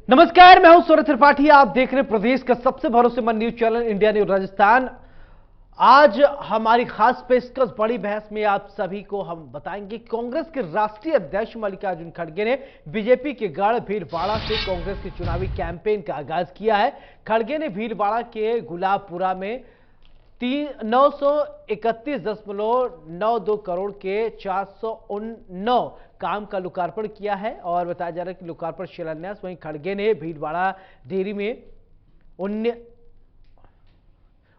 नमस्कार, मैं हूं सूरज त्रिपाठी। आप देख रहे हैं प्रदेश का सबसे भरोसेमंद news channel India news Rajasthan. आज हमारी खास पेशकश बड़ी बहस में आप सभी को हम बताएंगे। कांग्रेस के राष्ट्रीय अध्यक्ष मल्लिकार्जुन खड़गे ने बीजेपी के गढ़ भीलवाड़ा से कांग्रेस के चुनावी कैंपेन का आगाज किया है। खड़गे ने भीलवाड़ा के गुलाबपुरा में 931.92 करोड़ के 409 काम का लोकार्पण किया है और बताया जा रहा है कि लोकार्पण शिलान्यास वहीं खड़गे ने भीलवाड़ा डेयरी में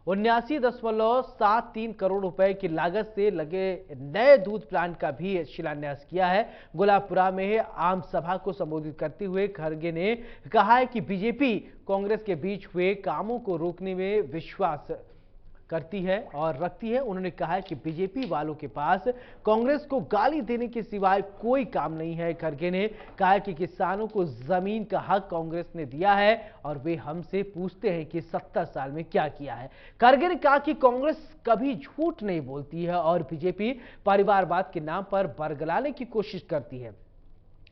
79.73 करोड़ रुपए की लागत से लगे नए दूध प्लांट का भी शिलान्यास किया है। गुलाबपुरा में आम सभा को संबोधित करते हुए खड़गे ने कहा है कि बीजेपी कांग्रेस के बीच हुए कामों को रोकने में विश्वास करती है और रखती है। उन्होंने कहा है कि बीजेपी वालों के पास कांग्रेस को गाली देने के सिवाय कोई काम नहीं है। खड़गे ने कहा कि किसानों को जमीन का हक कांग्रेस ने दिया है और वे हमसे पूछते हैं कि 70 साल में क्या किया है। खड़गे ने कहा कि कांग्रेस कभी झूठ नहीं बोलती है और बीजेपी परिवारवाद के नाम पर बरगलाने की कोशिश करती है।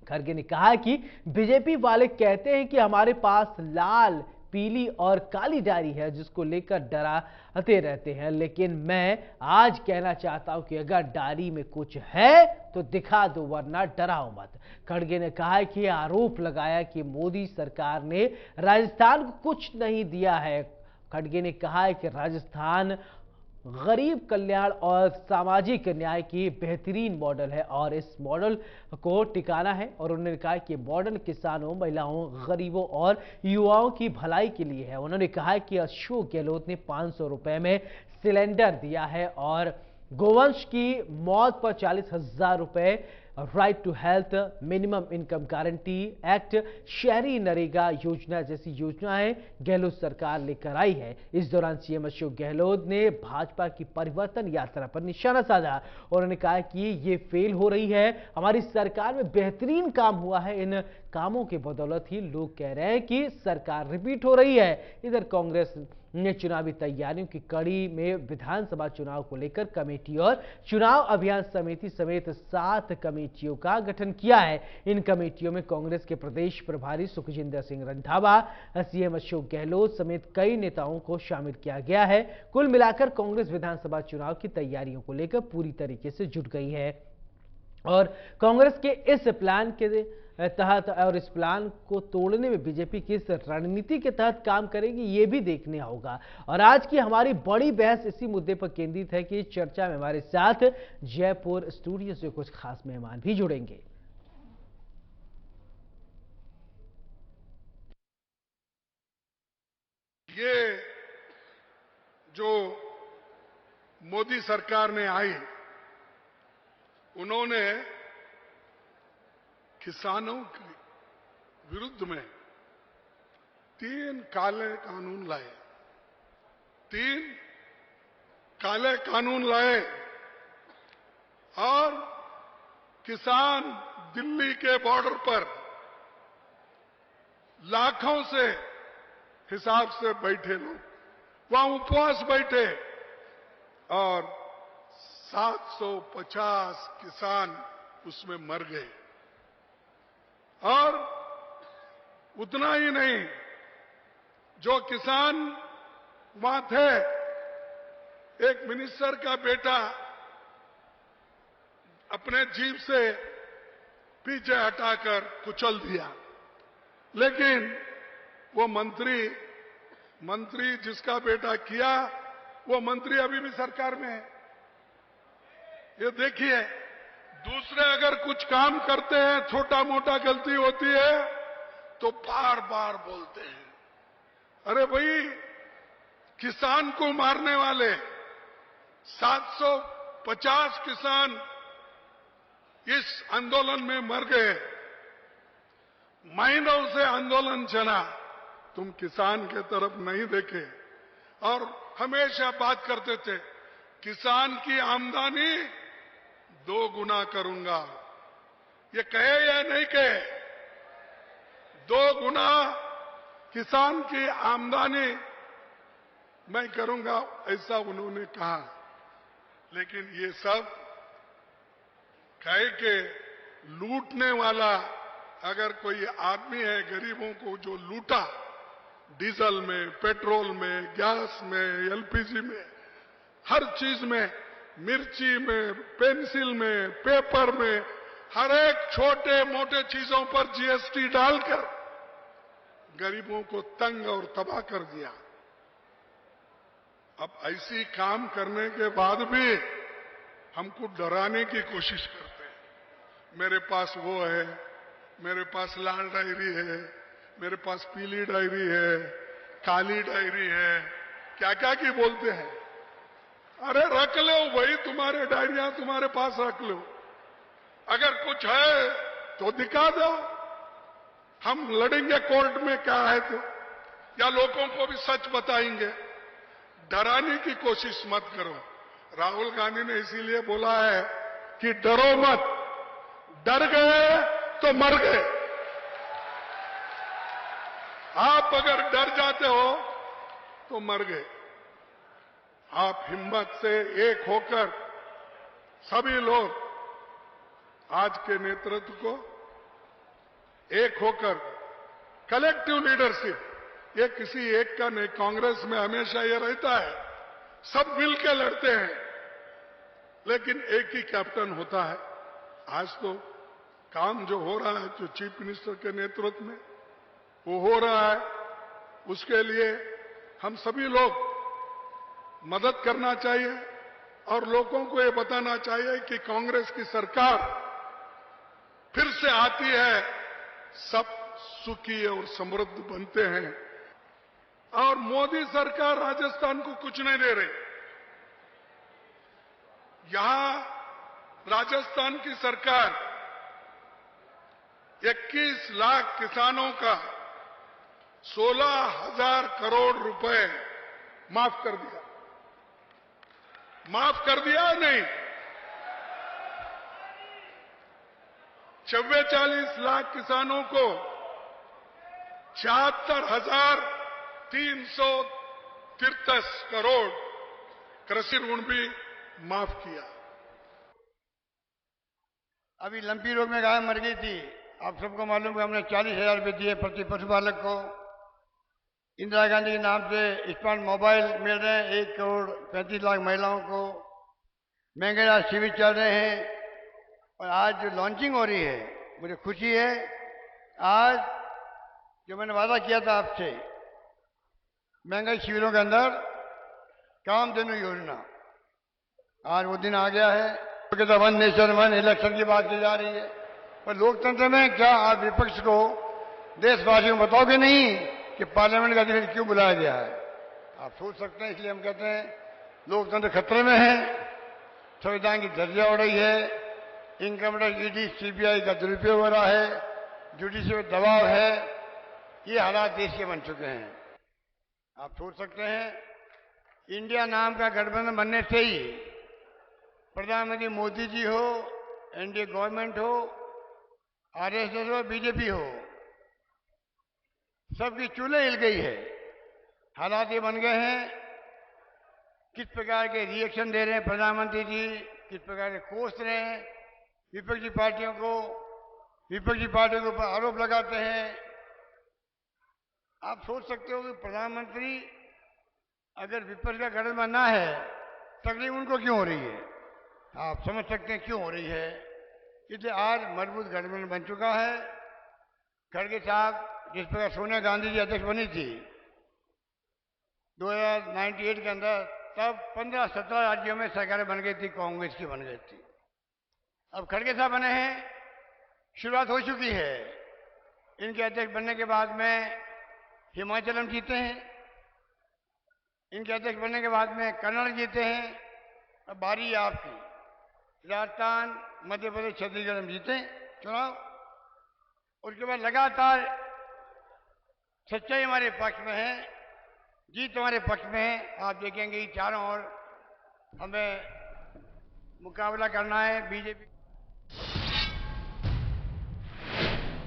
खड़गे ने कहा कि बीजेपी वाले कहते हैं कि हमारे पास लाल, पीली और काली डायरी है जिसको लेकर डराते रहते हैं, लेकिन मैं आज कहना चाहता हूं कि अगर डायरी में कुछ है तो दिखा दो, वरना डराओ मत। खड़गे ने कहा है कि आरोप लगाया कि मोदी सरकार ने राजस्थान को कुछ नहीं दिया है। खड़गे ने कहा है कि राजस्थान गरीब कल्याण और सामाजिक न्याय की बेहतरीन मॉडल है और इस मॉडल को टिकाना है। और उन्होंने कहा कि मॉडल किसानों, महिलाओं, गरीबों और युवाओं की भलाई के लिए है। उन्होंने कहा कि अशोक गहलोत ने 500 रुपए में सिलेंडर दिया है और गोवंश की मौत पर 40,000 रुपए, right to health, minimum income guarantee act, शहरी नरेगा योजना जैसी योजनाएं गहलोत सरकार लेकर आई है। इस दौरान सीएम अशोक गहलोत ने भाजपा की परिवर्तन यात्रा पर निशाना साधा। उन्होंने कहा कि ये फेल हो रही है, हमारी सरकार में बेहतरीन काम हुआ है, इन कामों के बदौलत ही लोग कह रहे हैं कि सरकार रिपीट हो रही है। इधर कांग्रेस ने चुनावी तैयारियों की कड़ी में विधानसभा चुनाव को लेकर कमेटी और चुनाव अभियान समिति समेत 7 कमेटियों का गठन किया है। इन कमेटियों में कांग्रेस के प्रदेश प्रभारी सुखजिंदर सिंह रंधावा, सीएम अशोक गहलोत समेत कई नेताओं को शामिल किया गया है। कुल मिलाकर कांग्रेस विधानसभा चुनाव की तैयारियों को लेकर पूरी तरीके से जुट गई है और कांग्रेस के इस प्लान के तहत और इस प्लान को तोड़ने में बीजेपी किस रणनीति के तहत काम करेगी, ये भी देखने होगा। और आज की हमारी बड़ी बहस इसी मुद्दे पर केंद्रित है कि चर्चा में हमारे साथ जयपुर स्टूडियो से कुछ खास मेहमान भी जुड़ेंगे। ये जो मोदी सरकार ने आई, उन्होंने किसानों के विरुद्ध में 3 काले कानून लाए। 3 काले कानून लाए और किसान दिल्ली के बॉर्डर पर लाखों से हिसाब से बैठे लोग वहां उपवास बैठे और 750 किसान उसमें मर गए। और उतना ही नहीं, जो किसान वहां थे, एक मिनिस्टर का बेटा अपने जीप से पीछे हटाकर कुचल दिया, लेकिन वो मंत्री जिसका बेटा किया, वो मंत्री अभी भी सरकार में है। ये देखिए, दूसरे अगर कुछ काम करते हैं, छोटा मोटा गलती होती है तो बार बार बोलते हैं। अरे भाई, किसान को मारने वाले 750 किसान इस आंदोलन में मर गए। महीनों से आंदोलन चला, तुम किसान के तरफ नहीं देखे और हमेशा बात करते थे किसान की आमदनी 2 गुना करूंगा। ये कहे या नहीं कहे? 2 गुना किसान की आमदनी मैं करूंगा, ऐसा उन्होंने कहा। लेकिन ये सब कहे के लूटने वाला अगर कोई आदमी है गरीबों को जो लूटा, डीजल में, पेट्रोल में, गैस में, एलपीजी में, हर चीज में, मिर्ची में, पेंसिल में, पेपर में, हर एक छोटे मोटे चीजों पर जीएसटी डालकर गरीबों को तंग और तबाह कर दिया। अब ऐसी काम करने के बाद भी हमको डराने की कोशिश करते हैं। मेरे पास वो है, मेरे पास लाल डायरी है, मेरे पास पीली डायरी है, काली डायरी है, क्या क्या की बोलते हैं। अरे रख लो भाई, तुम्हारे डायरियां तुम्हारे पास रख लो, अगर कुछ है तो दिखा दो, हम लड़ेंगे कोर्ट में क्या है तो, या लोगों को भी सच बताएंगे। डराने की कोशिश मत करो। राहुल गांधी ने इसीलिए बोला है कि डरो मत, डर गए तो मर गए। आप अगर डर जाते हो तो मर गए। आप हिम्मत से एक होकर सभी लोग आज के नेतृत्व को एक होकर, कलेक्टिव लीडरशिप, ये किसी एक का नहीं, कांग्रेस में हमेशा ये रहता है सब मिलकर लड़ते हैं लेकिन एक ही कैप्टन होता है। आज तो काम जो हो रहा है, जो चीफ मिनिस्टर के नेतृत्व में वो हो रहा है, उसके लिए हम सभी लोग मदद करना चाहिए और लोगों को ये बताना चाहिए कि कांग्रेस की सरकार फिर से आती है, सब सुखी और समृद्ध बनते हैं। और मोदी सरकार राजस्थान को कुछ नहीं दे रही। यहां राजस्थान की सरकार 21 लाख किसानों का 16,000 करोड़ रुपए माफ कर दिया। माफ कर दिया नहीं? 44 लाख किसानों को 76,333 करोड़ कृषि ऋण भी माफ किया। अभी लंपी रोग में गाय मर गई थी, आप सबको मालूम है। हमने 40,000 रुपये दिए प्रति पशुपालक को। इंदिरा गांधी के नाम से स्मार्ट मोबाइल मिल रहे हैं 1 करोड़ 35 लाख महिलाओं को। महंगाई शिविर चल रहे हैं और आज जो लॉन्चिंग हो रही है, मुझे खुशी है। आज जो मैंने वादा किया था आपसे, महंगाई शिविरों के अंदर कामधेनु योजना, आज वो दिन आ गया है। तो वन नेशन वन इलेक्शन की बात की जा रही है, पर लोकतंत्र में क्या आप विपक्ष को, देशवासियों को बताओगे नहीं कि पार्लियामेंट का अधिवेशन क्यों बुलाया गया है? आप सोच सकते हैं। इसलिए हम कहते हैं लोकतंत्र खतरे में है, संविधान की धज्जियां उड़ रही है, इनकम टैक्स, ईडी, सीबीआई का दुरुपयोग हो रहा है, जुडिशरी में दबाव है। ये हालात देश के बन चुके हैं। आप सोच सकते हैं, इंडिया नाम का गठबंधन बनने से ही प्रधानमंत्री मोदी जी हो, एनडीए गवर्नमेंट हो, आरएसएस हो, बीजेपी हो, सबकी चूल्हे हिल गई है। हालात ये बन गए हैं, किस प्रकार के रिएक्शन दे रहे हैं प्रधानमंत्री जी, किस प्रकार के कोस रहे हैं विपक्षी पार्टियों को, विपक्षी पार्टियों के ऊपर आरोप लगाते हैं। आप सोच सकते हो कि प्रधानमंत्री अगर विपक्ष का गठबंधन बनना है, तकलीफ उनको क्यों हो रही है? आप समझ सकते हैं क्यों हो रही है। इसलिए आज मजबूत गठबंधन बन चुका है। खड़गे साहब, जिस प्रकार सोनिया गांधी जी अध्यक्ष बनी थी 2098 के अंदर, तब 15-17 राज्यों में सरकारें बन गई थी, कांग्रेस की बन गई थी। अब खड़गे साहब बने हैं, शुरुआत हो चुकी है। इनके अध्यक्ष बनने के बाद में हिमाचल हम जीते हैं, इनके अध्यक्ष बनने के बाद में कर्नाटक जीते हैं। अब बारी है आपकी, राजस्थान, मध्य प्रदेश, छत्तीसगढ़ हम जीते चुनाव। उसके बाद लगातार सच्चाई हमारे पक्ष में है, जीत हमारे पक्ष में है। आप देखेंगे ये चारों ओर हमें मुकाबला करना है बीजेपी।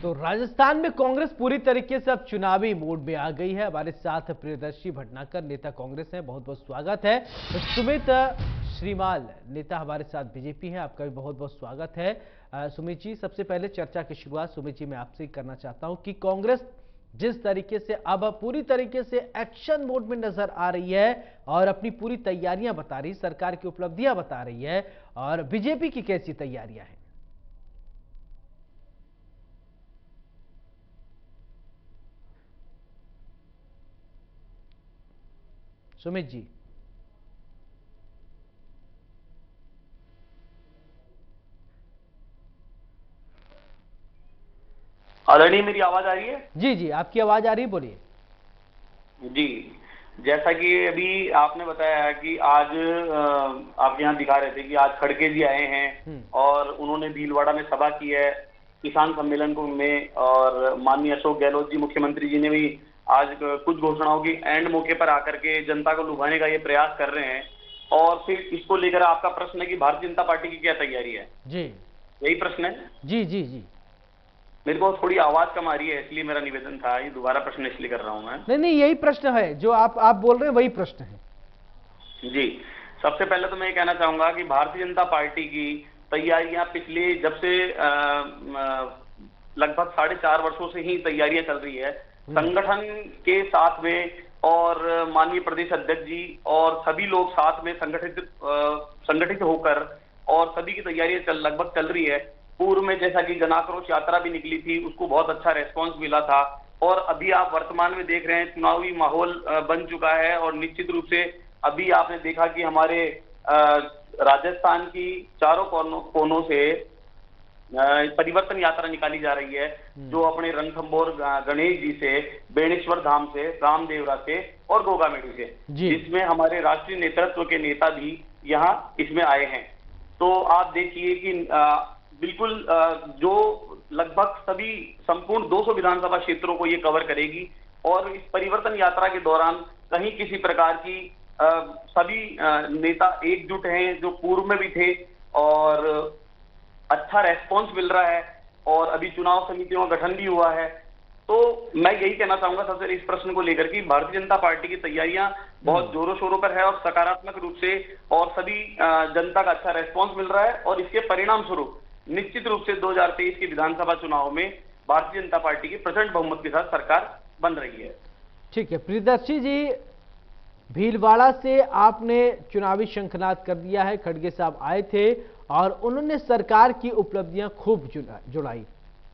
तो राजस्थान में कांग्रेस पूरी तरीके से अब चुनावी मूड में आ गई है। हमारे साथ प्रियदर्शी भटनागर नेता कांग्रेस हैं, बहुत बहुत स्वागत है। सुमित श्रीमाल नेता हमारे साथ बीजेपी हैं, आपका भी बहुत बहुत स्वागत है। सुमित जी, सबसे पहले चर्चा की शुरुआत सुमित जी मैं आपसे करना चाहता हूं कि कांग्रेस जिस तरीके से अब पूरी तरीके से एक्शन मोड में नजर आ रही है और अपनी पूरी तैयारियां बता रही, सरकार की उपलब्धियां बता रही है, और बीजेपी की कैसी तैयारियां हैं? सुमित जी। आदरणीय, मेरी आवाज आ रही है? जी जी, आपकी आवाज आ रही है, बोलिए। जी, जैसा कि अभी आपने बताया कि आज आप यहाँ दिखा रहे थे कि आज खड़गे जी आए हैं और उन्होंने भीलवाड़ा में सभा की है किसान सम्मेलन को में, और माननीय अशोक गहलोत जी मुख्यमंत्री जी ने भी आज कुछ घोषणाओं की एंड मौके पर आकर के जनता को लुभाने का ये प्रयास कर रहे हैं। और फिर इसको लेकर आपका प्रश्न है कि भारतीय जनता पार्टी की क्या तैयारी है? जी, यही प्रश्न है? जी जी जी। मेरे को थोड़ी आवाज कम आ रही है, इसलिए मेरा निवेदन था, ये दोबारा प्रश्न इसलिए कर रहा हूं मैं। नहीं, यही प्रश्न है जो आप बोल रहे हैं, वही प्रश्न है। जी, सबसे पहले तो मैं ये कहना चाहूंगा कि भारतीय जनता पार्टी की तैयारियां पिछले जब से लगभग 4.5 वर्षों से ही तैयारियां चल रही है संगठन के साथ में, और माननीय प्रदेश अध्यक्ष जी और सभी लोग साथ में संगठित होकर, और सभी की तैयारियां लगभग चल रही है। पूर्व में जैसा कि जन आक्रोश यात्रा भी निकली थी, उसको बहुत अच्छा रेस्पॉन्स मिला था, और अभी आप वर्तमान में देख रहे हैं चुनावी माहौल बन चुका है। और निश्चित रूप से अभी आपने देखा कि हमारे राजस्थान की चारों कोनों से परिवर्तन यात्रा निकाली जा रही है, जो अपने रणथंभौर गणेश जी से, बेणेश्वर धाम से, रामदेवरा से और गोगामेडी से, जिसमें हमारे राष्ट्रीय नेतृत्व के नेता भी यहाँ इसमें आए हैं। तो आप देखिए कि बिल्कुल जो लगभग सभी संपूर्ण 200 विधानसभा क्षेत्रों को ये कवर करेगी, और इस परिवर्तन यात्रा के दौरान कहीं किसी प्रकार की सभी नेता एकजुट हैं जो पूर्व में भी थे, और अच्छा रेस्पॉन्स मिल रहा है, और अभी चुनाव समितियों का गठन भी हुआ है। तो मैं यही कहना चाहूंगा सबसे इस प्रश्न को लेकर कि भारतीय जनता पार्टी की तैयारियां बहुत जोरों शोरों पर है और सकारात्मक रूप से, और सभी जनता का अच्छा रेस्पॉन्स मिल रहा है, और इसके परिणाम स्वरूप निश्चित रूप से 2023 के विधानसभा चुनाव में भारतीय जनता पार्टी की प्रचंड बहुमत के साथ सरकार बन रही है। ठीक है प्रियदर्शी जी, भीलवाड़ा से आपने चुनावी शंखनाद कर दिया है। खड़गे साहब आए थे और उन्होंने सरकार की उपलब्धियां खूब जुड़ाई,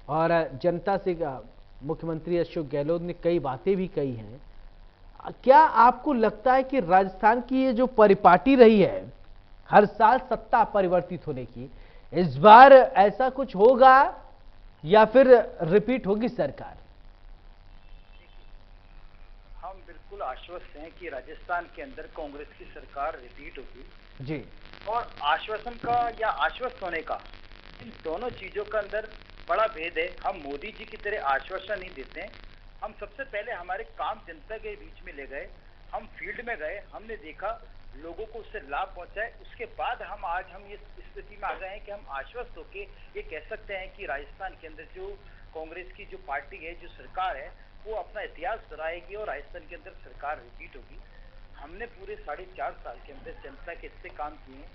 और जनता से मुख्यमंत्री अशोक गहलोत ने कई बातें भी कही हैं। क्या आपको लगता है कि राजस्थान की ये जो परिपाटी रही है हर साल सत्ता परिवर्तित होने की, इस बार ऐसा कुछ होगा या फिर रिपीट होगी सरकार? हम बिल्कुल आश्वस्त हैं कि राजस्थान के अंदर कांग्रेस की सरकार रिपीट होगी जी। और आश्वासन का या आश्वस्त होने का, इन दोनों चीजों का अंदर बड़ा भेद है। हम मोदी जी की तरह आश्वासन नहीं देते हैं। हम सबसे पहले हमारे काम जनता के बीच में ले गए, हम फील्ड में गए, हमने देखा, लोगों को उससे लाभ पहुंचाए। उसके बाद आज हम ये स्थिति में आ गए हैं कि हम आश्वस्त होके ये कह सकते हैं कि राजस्थान के अंदर जो कांग्रेस की जो पार्टी है, जो सरकार है, वो अपना इतिहास दोहराएगी और राजस्थान के अंदर सरकार रिपीट होगी। हमने पूरे 4.5 साल के अंदर जनता के अच्छे काम किए हैं।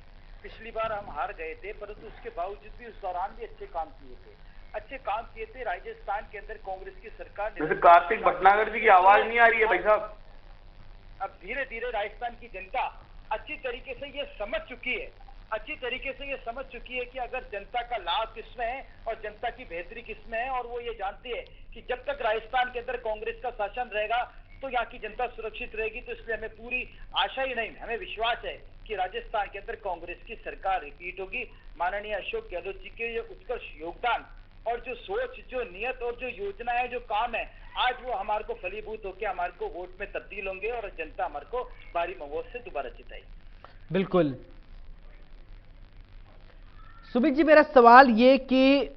पिछली बार हम हार गए थे, परंतु उसके बावजूद भी उस दौरान भी अच्छे काम किए थे। राजस्थान के अंदर कांग्रेस की सरकार ने। कार्तिक भटनागर जी की आवाज नहीं आ रही है भाई साहब। अब धीरे धीरे राजस्थान की जनता अच्छी तरीके से ये समझ चुकी है कि अगर जनता का लाभ किसमें है और जनता की बेहतरी किसमें है, और वो ये जानती है कि जब तक राजस्थान के अंदर कांग्रेस का शासन रहेगा तो यहाँ की जनता सुरक्षित रहेगी। तो इसलिए हमें पूरी आशा ही नहीं, हमें विश्वास है कि राजस्थान के अंदर कांग्रेस की सरकार रिपीट होगी। माननीय अशोक गहलोत जी के उत्कृष्ट योगदान और जो सोच, जो नियत और जो योजना है, जो काम है, आज वो हमारे को फलीभूत होकर हमारे को वोट में तब्दील होंगे और जनता हमारे को भारी बहुमत से दोबारा जिताएगी। बिल्कुल। सुमित जी, मेरा सवाल ये कि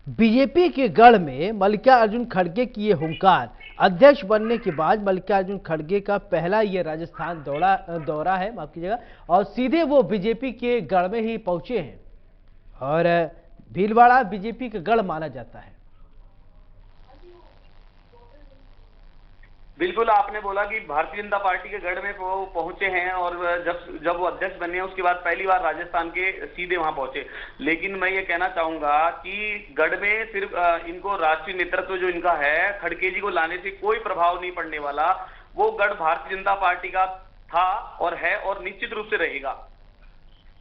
बीजेपी के गढ़ में मल्लिकार्जुन खड़गे की ये हुंकार, अध्यक्ष बनने के बाद मल्लिकार्जुन खड़गे का पहला ये राजस्थान दौरा है, माफ कीजिएगा, और सीधे वो बीजेपी के गढ़ में ही पहुंचे हैं, और भीलवाड़ा बीजेपी का गढ़ माना जाता है। बिल्कुल आपने बोला कि भारतीय जनता पार्टी के गढ़ में वो पहुंचे हैं और जब वो अध्यक्ष बने हैं उसके बाद पहली बार राजस्थान के सीधे वहां पहुंचे। लेकिन मैं ये कहना चाहूंगा कि गढ़ में सिर्फ इनको राष्ट्रीय नेतृत्व जो इनका है, खड़गे जी को लाने से कोई प्रभाव नहीं पड़ने वाला। वो गढ़ भारतीय जनता पार्टी का था और है और निश्चित रूप से रहेगा।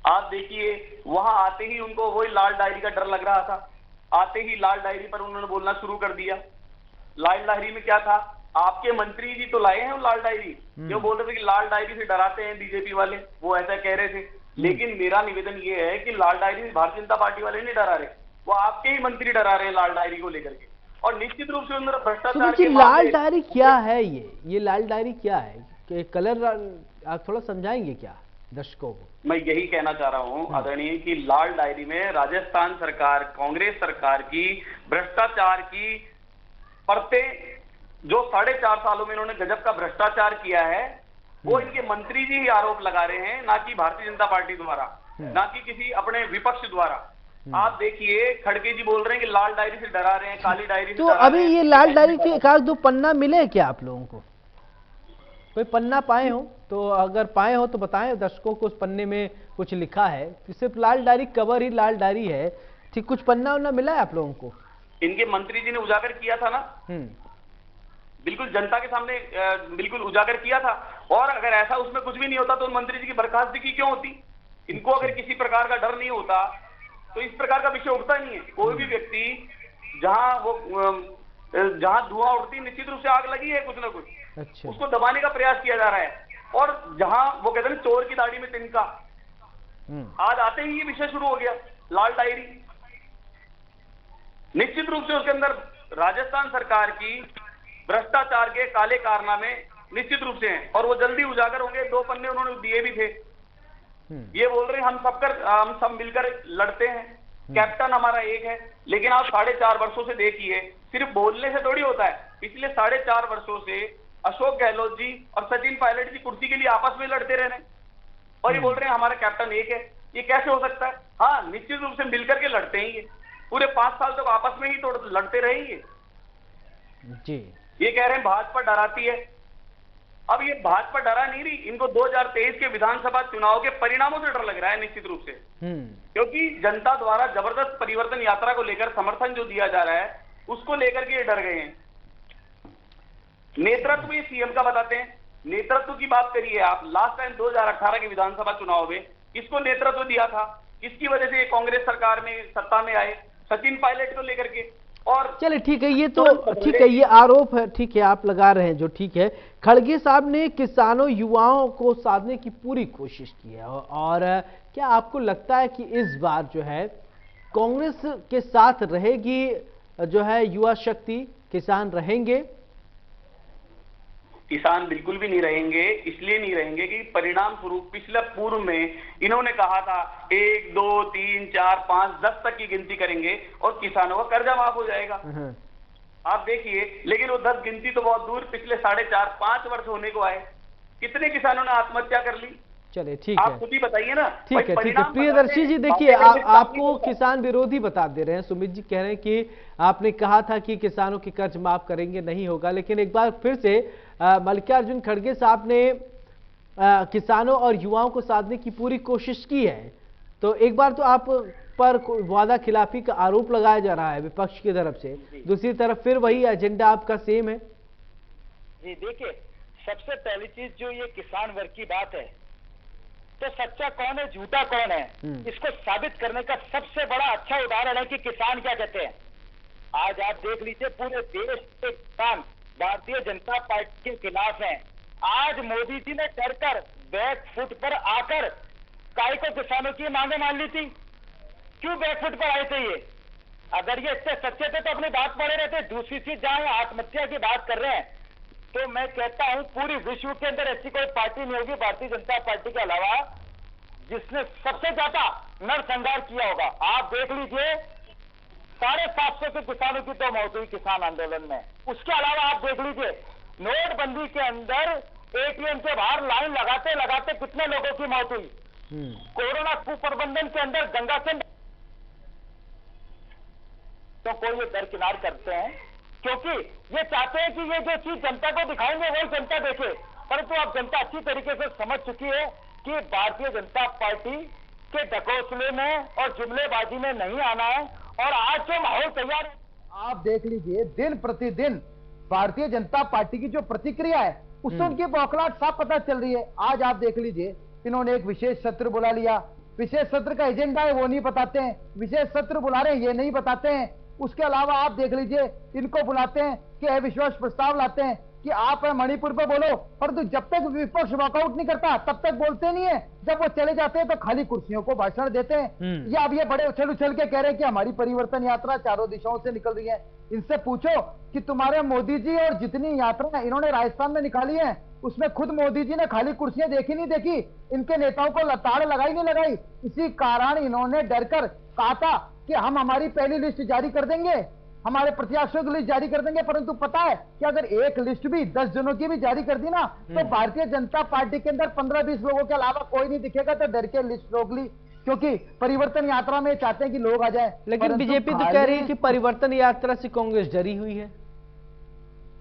आप देखिए वहां आते ही उनको वही लाल डायरी का डर लग रहा था, आते ही लाल डायरी पर उन्होंने बोलना शुरू कर दिया। लाल डायरी में क्या था, आपके मंत्री जी तो लाए हैं वो लाल डायरी, जो बोल रहे थे कि लाल डायरी से डराते हैं बीजेपी वाले, वो ऐसा कह रहे थे। लेकिन मेरा निवेदन ये है कि लाल डायरी से भारतीय जनता पार्टी वाले नहीं डरा रहे, वो आपके ही मंत्री डरा रहे हैं लाल डायरी को लेकर के। और निश्चित रूप से उन्होंने भ्रष्टाचार के लाल डायरी क्या है, ये लाल डायरी क्या है, कलर आप थोड़ा समझाएंगे क्या दर्शकों को? मैं यही कहना चाह रहा हूं आदरणीय कि लाल डायरी में राजस्थान सरकार, कांग्रेस सरकार की भ्रष्टाचार की परतें, जो 4.5 सालों में इन्होंने गजब का भ्रष्टाचार किया है, वो इनके मंत्री जी ही आरोप लगा रहे हैं, ना कि भारतीय जनता पार्टी द्वारा, ना कि किसी अपने विपक्ष द्वारा। आप देखिए खड़गे जी बोल रहे हैं कि लाल डायरी से डरा रहे हैं, काली डायरी से तो अभी ये लाल डायरी के एक आध दो पन्ना मिले क्या आप लोगों को? कोई पन्ना पाए हो तो, अगर पाए हो तो बताएं दर्शकों को, उस पन्ने में कुछ लिखा है कि सिर्फ लाल डायरी, कवर ही लाल डायरी है, ठीक कुछ पन्ना उन्ना मिला है आप लोगों को? इनके मंत्री जी ने उजागर किया था ना, बिल्कुल जनता के सामने बिल्कुल उजागर किया था। और अगर ऐसा उसमें कुछ भी नहीं होता तो मंत्री जी की बर्खास्तगी क्यों होती? इनको अगर किसी प्रकार का डर नहीं होता तो इस प्रकार का विषय उठता नहीं है। कोई भी व्यक्ति जहां धुआं उठती, निश्चित रूप से आग लगी है कुछ ना कुछ, अच्छा, उसको दबाने का प्रयास किया जा रहा है। और जहां वो कहते हैं चोर की दाढ़ी में तिनका, आज आते ही ये विषय शुरू हो गया लाल डायरी। निश्चित रूप से उसके अंदर राजस्थान सरकार की भ्रष्टाचार के काले कारनामे निश्चित रूप से हैं और वो जल्दी उजागर होंगे। 2 पन्ने उन्होंने दिए भी थे। ये बोल रहे हैं हम सब मिलकर लड़ते हैं, कैप्टन हमारा एक है। लेकिन आप 4.5 वर्षों से देखिए, सिर्फ बोलने से थोड़ी होता है। पिछले 4.5 वर्षों से अशोक गहलोत जी और सचिन पायलट जी कुर्सी के लिए आपस में लड़ते रह रहे हैं और ये बोल रहे हैं हमारा कैप्टन एक है। ये कैसे हो सकता है? हाँ, निश्चित रूप से मिलकर के लड़ते हैं। ये पूरे 5 साल तक आपस में ही तो लड़ते रहेंगे जी। ये कह रहे हैं भाजपा डराती है। अब ये भाजपा डरा नहीं रही, इनको 2023 के विधानसभा चुनाव के परिणामों से डर लग रहा है निश्चित रूप से। क्योंकि जनता द्वारा जबरदस्त परिवर्तन यात्रा को लेकर समर्थन जो दिया जा रहा है, उसको लेकर के ये डर गए हैं। नेतृत्व ये सीएम का बताते हैं। नेतृत्व की बात करिए आप, लास्ट टाइम 2018 के विधानसभा चुनाव में किसको नेतृत्व दिया था? किसकी वजह से कांग्रेस सरकार में सत्ता में आए? सचिन पायलट को लेकर के। और चले ठीक है, ये तो ठीक है, ये आरोप है, ठीक है आप लगा रहे हैं जो ठीक है। खड़गे साहब ने किसानों युवाओं को साधने की पूरी कोशिश की है और क्या आपको लगता है कि इस बार जो है कांग्रेस के साथ रहेगी जो है युवा शक्ति, किसान रहेंगे? किसान बिल्कुल भी नहीं रहेंगे। इसलिए नहीं रहेंगे कि परिणाम स्वरूप पिछले पूर्व में इन्होंने कहा था 1 2 3 4 5 10 तक की गिनती करेंगे और किसानों का कर्जा माफ हो जाएगा। आप देखिए, लेकिन वो 10 गिनती तो बहुत दूर, पिछले 4.5-5 वर्ष होने को आए, कितने किसानों ने आत्महत्या कर ली? चले ठीक है, आप खुद ही बताइए ना। ठीक है ठीक है। प्रियदर्शी जी देखिए, आपको किसान विरोधी बता दे रहे हैं। सुमित जी कह रहे हैं कि आपने कहा था कि किसानों की कर्ज माफ करेंगे, नहीं होगा। लेकिन एक बार फिर से मल्लिकार्जुन खड़गे साहब ने किसानों और युवाओं को साधने की पूरी कोशिश की है, तो एक बार तो आप पर वादा खिलाफी का आरोप लगाया जा रहा है विपक्ष की तरफ से, दूसरी तरफ फिर वही एजेंडा आपका सेम है। जी देखिए, सबसे पहली चीज जो ये किसान वर्ग की बात है, तो सच्चा कौन है झूठा कौन है, इसको साबित करने का सबसे बड़ा अच्छा उदाहरण है कि किसान क्या कहते हैं। आज आप देख लीजिए, पूरे देश के किसान भारतीय जनता पार्टी के खिलाफ हैं। आज मोदी जी ने डरकर बैक फुट पर आकर काय को किसानों की मांगे मान ली थी? क्यों बैक फुट पर आए थे ये? अगर ये इतने सच्चे थे तो अपनी बात पड़े रहते। दूसरी चीज, जहां आत्महत्या की बात कर रहे हैं, तो मैं कहता हूं पूरी विश्व के अंदर ऐसी कोई पार्टी नहीं होगी भारतीय जनता पार्टी के अलावा जिसने सबसे ज्यादा नरसंहार किया होगा। आप देख लीजिए, 750 के किसानों की तो मौत हुई किसान आंदोलन में। उसके अलावा आप देख लीजिए, नोटबंदी के अंदर एटीएम के बाहर लाइन लगाते लगाते कितने लोगों की मौत हुई। कोरोना कुप्रबंधन के अंदर गंगा से तो कोई ये दरकिनार करते हैं क्योंकि ये चाहते हैं कि ये जो चीज जनता को दिखाएंगे वही जनता देखे, परंतु अब जनता अच्छी तरीके से समझ चुकी है कि भारतीय जनता पार्टी के ढकोसले में और जुमलेबाजी में नहीं आना है। और आज जो माहौल तैयार है, आप देख लीजिए दिन प्रतिदिन भारतीय जनता पार्टी की जो प्रतिक्रिया है उससे उनकी बौखलाहट साफ पता चल रही है। आज आप देख लीजिए, इन्होंने एक विशेष सत्र बुला लिया, विशेष सत्र का एजेंडा है वो नहीं बताते हैं, विशेष सत्र बुला रहे हैं ये नहीं बताते हैं। उसके अलावा आप देख लीजिए, इनको बुलाते हैं कि अविश्वास प्रस्ताव लाते हैं कि आप मणिपुर पे बोलो, परंतु जब तक विपक्ष वॉकआउट नहीं करता तब तक बोलते नहीं है। जब वो चले जाते हैं तो खाली कुर्सियों को भाषण देते हैं। या अब ये बड़े उछल उछल के कह रहे हैं कि हमारी परिवर्तन यात्रा चारों दिशाओं से निकल रही है। इनसे पूछो कि तुम्हारे मोदी जी और जितनी यात्रा इन्होंने राजस्थान में निकाली है उसमें खुद मोदी जी ने खाली कुर्सियां देखी नहीं देखी, इनके नेताओं को लताड़ लगाई नहीं लगाई। इसी कारण इन्होंने डरकर कहा था कि हम हमारी पहली लिस्ट जारी कर देंगे, हमारे प्रत्याशियों की लिस्ट जारी कर देंगे। परंतु पता है कि अगर एक लिस्ट भी 10 जनों की भी जारी कर दी ना तो भारतीय जनता पार्टी के अंदर 15-20 लोगों के अलावा कोई नहीं दिखेगा, तो डर के लिस्ट रोक ली, क्योंकि परिवर्तन यात्रा में चाहते हैं कि लोग आ जाए। लेकिन बीजेपी तो कह रही है कि परिवर्तन यात्रा से कांग्रेस डरी हुई है।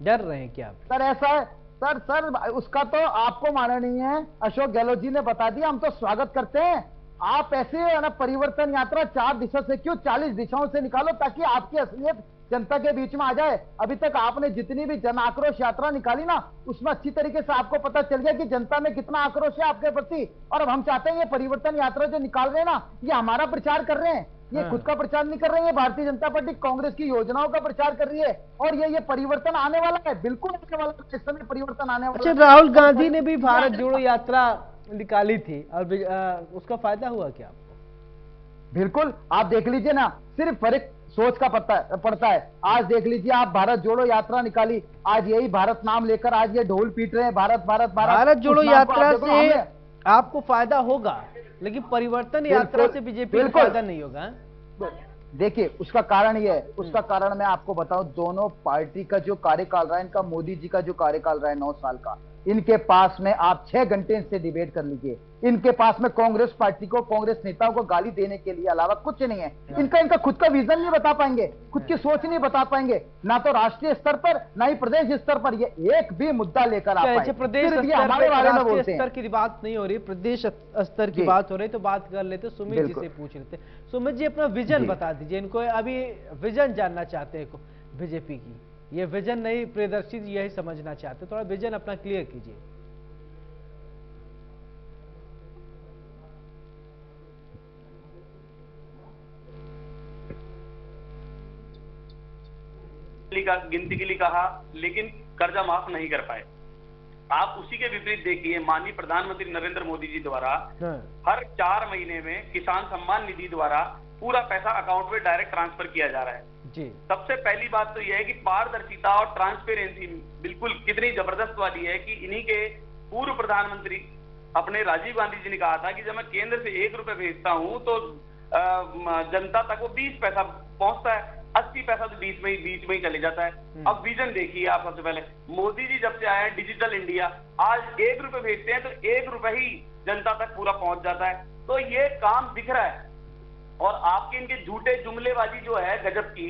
डर रहे हैं क्या सर? ऐसा है सर उसका तो आपको माननीय है अशोक गहलोत जी ने बता दिया, हम तो स्वागत करते हैं। आप ऐसे है ना, परिवर्तन यात्रा 4 दिशा से क्यों 40 दिशाओं से निकालो ताकि आपकी असलियत जनता के बीच में आ जाए। अभी तक आपने जितनी भी जन आक्रोश यात्रा निकाली ना उसमें अच्छी तरीके से आपको पता चल गया कि जनता में कितना आक्रोश है आपके प्रति। और अब हम चाहते हैं ये परिवर्तन यात्रा जो निकाल रहे हैं ना, ये हमारा प्रचार कर रहे हैं, ये खुद का प्रचार नहीं कर रहे हैं। भारतीय जनता पार्टी कांग्रेस की योजनाओं का प्रचार कर रही है और ये परिवर्तन आने वाला है, बिल्कुल आने वाला है, इस समय परिवर्तन आने वाला है। अच्छा, राहुल गांधी ने भी भारत जोड़ो यात्रा निकाली थी और उसका फायदा हुआ क्या आपको? बिल्कुल, आप देख लीजिए ना, सिर्फ फर्क सोच का पड़ता है। आज देख लीजिए, आप भारत जोड़ो यात्रा निकाली, आज यही भारत नाम लेकर आज ये ढोल पीट रहे हैं, भारत भारत भारत। भारत जोड़ो यात्रा से आपको फायदा होगा, लेकिन परिवर्तन यात्रा से बीजेपी को फायदा नहीं होगा। देखिए उसका कारण ये है, उसका कारण मैं आपको बताऊं, दोनों पार्टी का जो कार्यकाल रहा है, इनका मोदी जी का जो कार्यकाल रहा है 9 साल का, इनके पास में आप 6 घंटे इनसे डिबेट कर लीजिए, इनके पास में कांग्रेस पार्टी को, कांग्रेस नेताओं को गाली देने के लिए अलावा कुछ नहीं है। इनका खुद का विजन नहीं बता पाएंगे, खुद की सोच नहीं बता पाएंगे, ना तो राष्ट्रीय स्तर पर ना ही प्रदेश स्तर पर ये एक भी मुद्दा लेकर आ पाए। प्रदेश स्तर की बात नहीं हो रही, प्रदेश स्तर की बात हो रही, तो बात कर लेते। सुमित जी से पूछ लेते। सुमित जी, अपना विजन बता दीजिए, इनको अभी विजन जानना चाहते हैं बीजेपी की, ये विजन नहीं प्रियदर्शी यही समझना चाहते, थोड़ा विजन अपना क्लियर कीजिए। गिनती के लिए कहा, लेकिन कर्जा माफ नहीं कर पाए। आप उसी के विपरीत देखिए, माननीय प्रधानमंत्री नरेंद्र मोदी जी द्वारा हर 4 महीने में किसान सम्मान निधि द्वारा पूरा पैसा अकाउंट में डायरेक्ट ट्रांसफर किया जा रहा है जी। सबसे पहली बात तो यह है कि पारदर्शिता और ट्रांसपेरेंसी बिल्कुल कितनी जबरदस्त वाली है कि इन्हीं के पूर्व प्रधानमंत्री अपने राजीव गांधी जी ने कहा था कि जब मैं केंद्र से 1 रुपए भेजता हूं तो जनता तक वो 20 पैसा पहुंचता है, 80 पैसा तो बीच में ही चले जाता है। अब विजन देखिए आप, सबसे पहले मोदी जी जब से आए हैं डिजिटल इंडिया, आज 1 रुपए भेजते हैं तो 1 रुपए ही जनता तक पूरा पहुंच जाता है। तो ये काम दिख रहा है। और आपके इनके झूठे जुमलेबाजी जो है गजब की,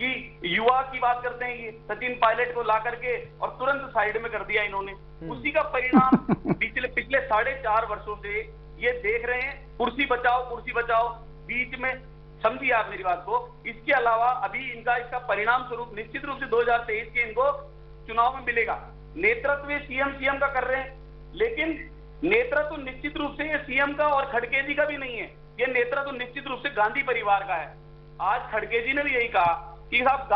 कि युवा की बात करते हैं, ये सचिन पायलट को ला करके और तुरंत साइड में कर दिया इन्होंने। उसी का परिणाम पिछले 4.5 वर्षों से ये देख रहे हैं। कुर्सी बचाओ बीच में, समझिए आप मेरी बात को। इसके अलावा अभी इसका परिणाम स्वरूप निश्चित रूप से 2023 के इनको चुनाव में मिलेगा। नेतृत्व सीएम का कर रहे हैं, लेकिन नेतृत्व निश्चित रूप से ये सीएम का और खड़गे जी का भी नहीं है, ये नेतृत्व निश्चित रूप से गांधी परिवार का है। आज खड़गे जी ने भी यही कहा कि साहब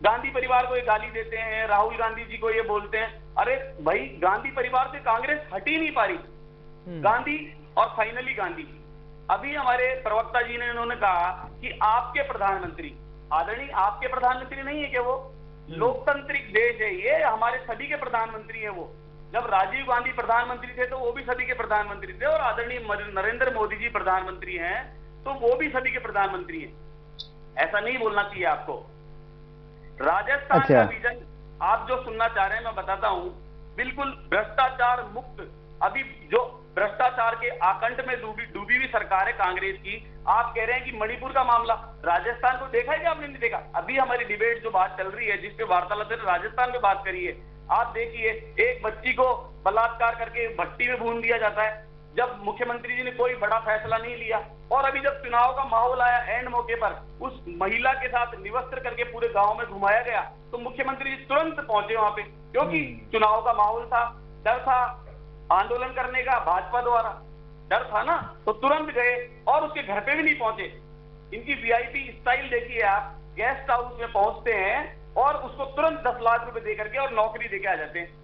गांधी परिवार को ये गाली देते हैं, राहुल गांधी जी को ये बोलते हैं। अरे भाई, गांधी परिवार से कांग्रेस हट ही नहीं पा रही। गांधी और फाइनली गांधी। अभी हमारे प्रवक्ता जी ने इन्होंने कहा कि आपके प्रधानमंत्री, आदरणीय आपके प्रधानमंत्री नहीं है क्या? वो लोकतांत्रिक देश है, ये हमारे सभी के प्रधानमंत्री हैं। वो जब राजीव गांधी प्रधानमंत्री थे तो वो भी सभी के प्रधानमंत्री थे, और आदरणीय नरेंद्र मोदी जी प्रधानमंत्री हैं तो वो भी सभी के प्रधानमंत्री हैं। ऐसा नहीं बोलना चाहिए आपको। राजस्थान का विजन आप जो सुनना चाह रहे हैं मैं बताता हूं, बिल्कुल भ्रष्टाचार मुक्त। अभी जो भ्रष्टाचार के आकंठ में डूबी हुई सरकार है कांग्रेस की। आप कह रहे हैं कि मणिपुर का मामला, राजस्थान को देखा है कि आपने नहीं देखा? अभी हमारी डिबेट जो बात चल रही है, जिसपे वार्तालाप है, राजस्थान पे बात करी है। आप देखिए, एक बच्ची को बलात्कार करके भट्टी में भून दिया जाता है, जब मुख्यमंत्री जी ने कोई बड़ा फैसला नहीं लिया। और अभी जब चुनाव का माहौल आया, एंड मौके पर उस महिला के साथ निवस्त्र करके पूरे गांव में घुमाया गया, तो मुख्यमंत्री जी तुरंत पहुंचे वहां पे, क्योंकि चुनाव का माहौल था, डर था आंदोलन करने का, भाजपा द्वारा डर था ना, तो तुरंत गए और उसके घर पे भी नहीं पहुंचे। इनकी वीआईपी स्टाइल देखिए आप, गेस्ट हाउस में पहुंचते हैं और उसको तुरंत 10 लाख रुपए दे करके और नौकरी देके आ जाते हैं।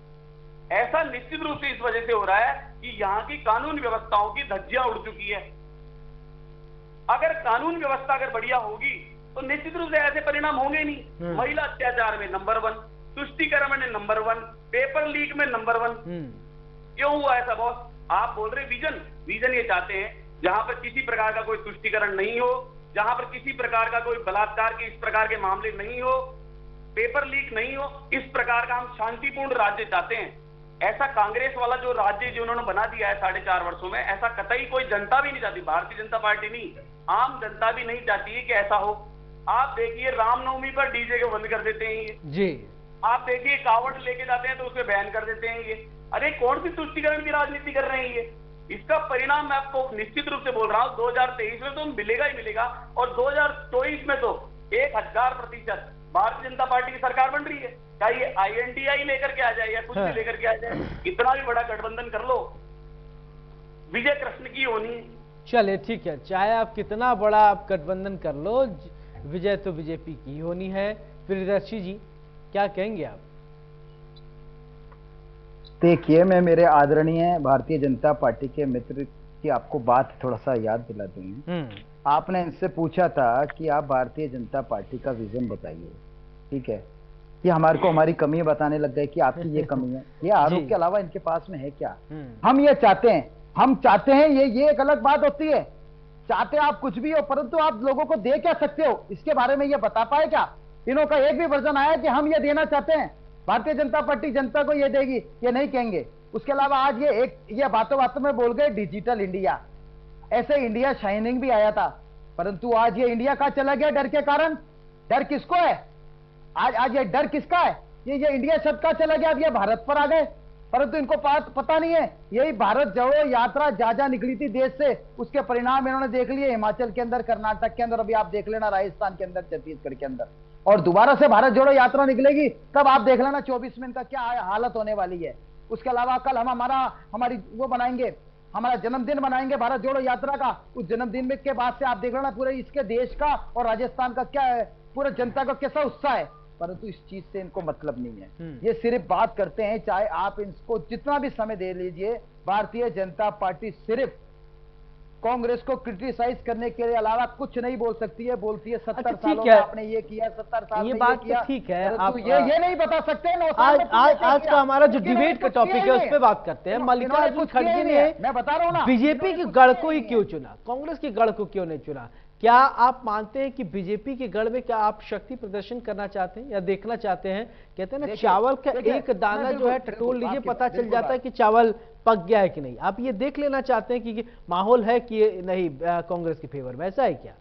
ऐसा निश्चित रूप से इस वजह से हो रहा है कि यहाँ की कानून व्यवस्थाओं की धज्जियां उड़ चुकी है। अगर कानून व्यवस्था अगर बढ़िया होगी तो निश्चित रूप से ऐसे परिणाम होंगे नहीं। महिला अत्याचार में नंबर 1, तुष्टीकरण में नंबर 1, पेपर लीक में नंबर 1। क्यों हुआ ऐसा बॉस? आप बोल रहे विजन ये चाहते हैं जहां पर किसी प्रकार का कोई तुष्टीकरण नहीं हो, जहां पर किसी प्रकार का कोई बलात्कार के इस प्रकार के मामले नहीं हो, पेपर लीक नहीं हो, इस प्रकार का हम शांतिपूर्ण राज्य चाहते हैं। ऐसा कांग्रेस वाला जो राज्य जो उन्होंने बना दिया है 4.5 वर्षों में, ऐसा कतई कोई जनता भी नहीं चाहती, भारतीय जनता पार्टी नहीं, आम जनता भी नहीं चाहती है कि ऐसा हो। आप देखिए, रामनवमी पर डीजे को बंद कर देते हैं ये जी। आप देखिए, कावड़ लेके जाते हैं तो उसमें बैन कर देते हैं ये। अरे कौन सी तुष्टीकरण की राजनीति कर रहे हैं ये? इसका परिणाम मैं आपको निश्चित रूप से बोल रहा हूं, 2023 में तो मिलेगा ही मिलेगा, और 2024 में तो 1000% भारतीय जनता पार्टी की सरकार बन रही है। चाहे ये INDI लेकर के आ जाए या कुछ भी लेकर के आ जाए, इतना भी बड़ा गठबंधन कर लो, विजय कृष्ण की होनी है। चलिए ठीक है, चाहे आप कितना बड़ा आप गठबंधन कर लो, विजय तो बीजेपी की होनी है। प्रियदर्शी जी क्या कहेंगे आप? देखिए, मैं मेरे आदरणीय भारतीय जनता पार्टी के मित्र की आपको बात थोड़ा सा याद दिला दूं। आपने इनसे पूछा था कि आप भारतीय जनता पार्टी का विजन बताइए, ठीक है? ये हमारे को हमारी कमी बताने लग गए कि आपकी ये कमी है, ये आरोप के अलावा इनके पास में है क्या? हम ये चाहते हैं, हम चाहते हैं, ये एक अलग बात होती है। चाहते आप कुछ भी हो, परंतु आप लोगों को दे क्या सकते हो, इसके बारे में ये बता पाए क्या? इन्हों का एक भी वर्जन आया कि हम ये देना चाहते हैं, भारतीय जनता पार्टी जनता को ये देगी, ये नहीं कहेंगे। उसके अलावा आज ये बातों बातों में बोल गए डिजिटल इंडिया, ऐसे इंडिया शाइनिंग भी आया था, परंतु आज ये इंडिया कहां चला गया डर के कारण? डर किसको है आज ये डर किसका है? ये इंडिया शब्द का चला गया, अब ये भारत पर आ गए, परंतु इनको पता नहीं है। यही भारत जोड़ो यात्रा जा निकली थी देश से, उसके परिणाम इन्होंने देख लिए हिमाचल के अंदर, कर्नाटक के अंदर, अभी आप देख लेना राजस्थान के अंदर, छत्तीसगढ़ के अंदर, और दोबारा से भारत जोड़ो यात्रा निकलेगी तब आप देख लेना 24 में इनका क्या हालत होने वाली है। उसके अलावा कल हम हमारी वो बनाएंगे, हमारा जन्मदिन बनाएंगे भारत जोड़ो यात्रा का। उस जन्मदिन में के बाद से आप देख लेना पूरे इसके देश का और राजस्थान का क्या है, पूरे जनता का कैसा उत्साह है, परंतु इस चीज से इनको मतलब नहीं है। ये सिर्फ बात करते हैं, चाहे आप इनको जितना भी समय दे लीजिए, भारतीय जनता पार्टी सिर्फ कांग्रेस को क्रिटिसाइज करने के अलावा कुछ नहीं बोल सकती है। बोलती है 70 सालों में आपने ये किया, 70 साल ये में बात किया, ठीक है, आप ये नहीं बता सकते। आज का हमारा जो डिबेट का टॉपिक है उस पर बात करते हैं। मल्लिकार्जुन खड़गे ने, मैं बता रहा हूं ना, बीजेपी के गढ़ को ही क्यों चुना, कांग्रेस के गढ़ को क्यों नहीं चुना? क्या आप मानते हैं कि बीजेपी के गढ़ में क्या आप शक्ति प्रदर्शन करना चाहते हैं या देखना चाहते हैं? कहते हैं ना, चावल का एक दाना जो है टटोल लीजिए, पता चल जाता है कि चावल पक गया है कि नहीं। आप ये देख लेना चाहते हैं कि माहौल है कि नहीं कांग्रेस के फेवर में, ऐसा है क्या?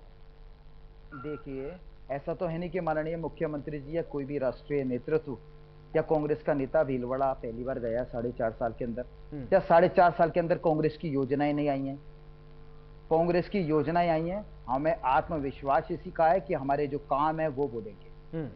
देखिए, ऐसा तो है नहीं कि माननीय मुख्यमंत्री जी या कोई भी राष्ट्रीय नेतृत्व या कांग्रेस का नेता भीलवाड़ा पहली बार गया 4.5 साल के अंदर, या 4.5 साल के अंदर कांग्रेस की योजनाएं नहीं आई हैं। कांग्रेस की योजनाएं आई हैं, हमें आत्मविश्वास इसी का है कि हमारे जो काम है वो बोलेंगे।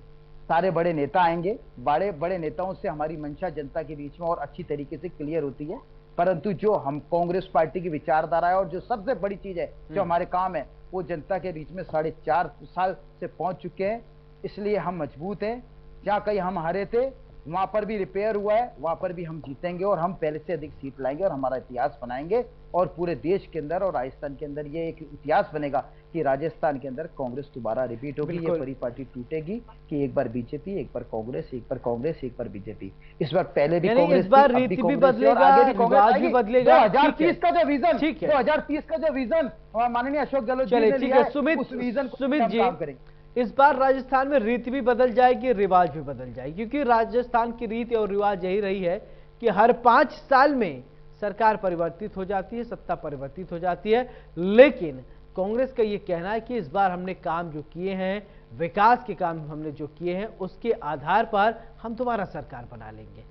सारे बड़े नेता आएंगे, बड़े बड़े नेताओं से हमारी मंशा जनता के बीच में और अच्छी तरीके से क्लियर होती है, परंतु जो हम कांग्रेस पार्टी की विचारधारा है और जो सबसे बड़ी चीज है, जो हमारे काम है, वो जनता के बीच में 4.5 साल से पहुंच चुके हैं। इसलिए हम मजबूत हैं। जहां कहीं हम हारे थे वहां पर भी रिपेयर हुआ है, वहां पर भी हम जीतेंगे और हम पहले से अधिक सीट लाएंगे और हमारा इतिहास बनाएंगे। और पूरे देश के अंदर और राजस्थान के अंदर ये एक इतिहास बनेगा कि राजस्थान के अंदर कांग्रेस दोबारा रिपीट होगी। ये बड़ी पार्टी टूटेगी कि एक बार बीजेपी, एक बार कांग्रेस, एक बार कांग्रेस, एक बार बीजेपी। इस बार पहले भी कांग्रेस, इस बार रीति भी बदलेगा, रिवाज भी बदलेगा। 2030 का जो विजन, 2030 का जो विजन माननीय अशोक गहलोत जी ने लिया है, उस विजन को सुमित जी, करेंगे। इस बार राजस्थान में रीति भी बदल जाएगी, रिवाज भी बदल जाएगी, क्योंकि राजस्थान की रीति और रिवाज यही रही है कि हर 5 साल में सरकार परिवर्तित हो जाती है, सत्ता परिवर्तित हो जाती है। लेकिन कांग्रेस का ये कहना है कि इस बार हमने काम जो किए हैं, विकास के काम हमने जो किए हैं, उसके आधार पर हम दोबारा सरकार बना लेंगे।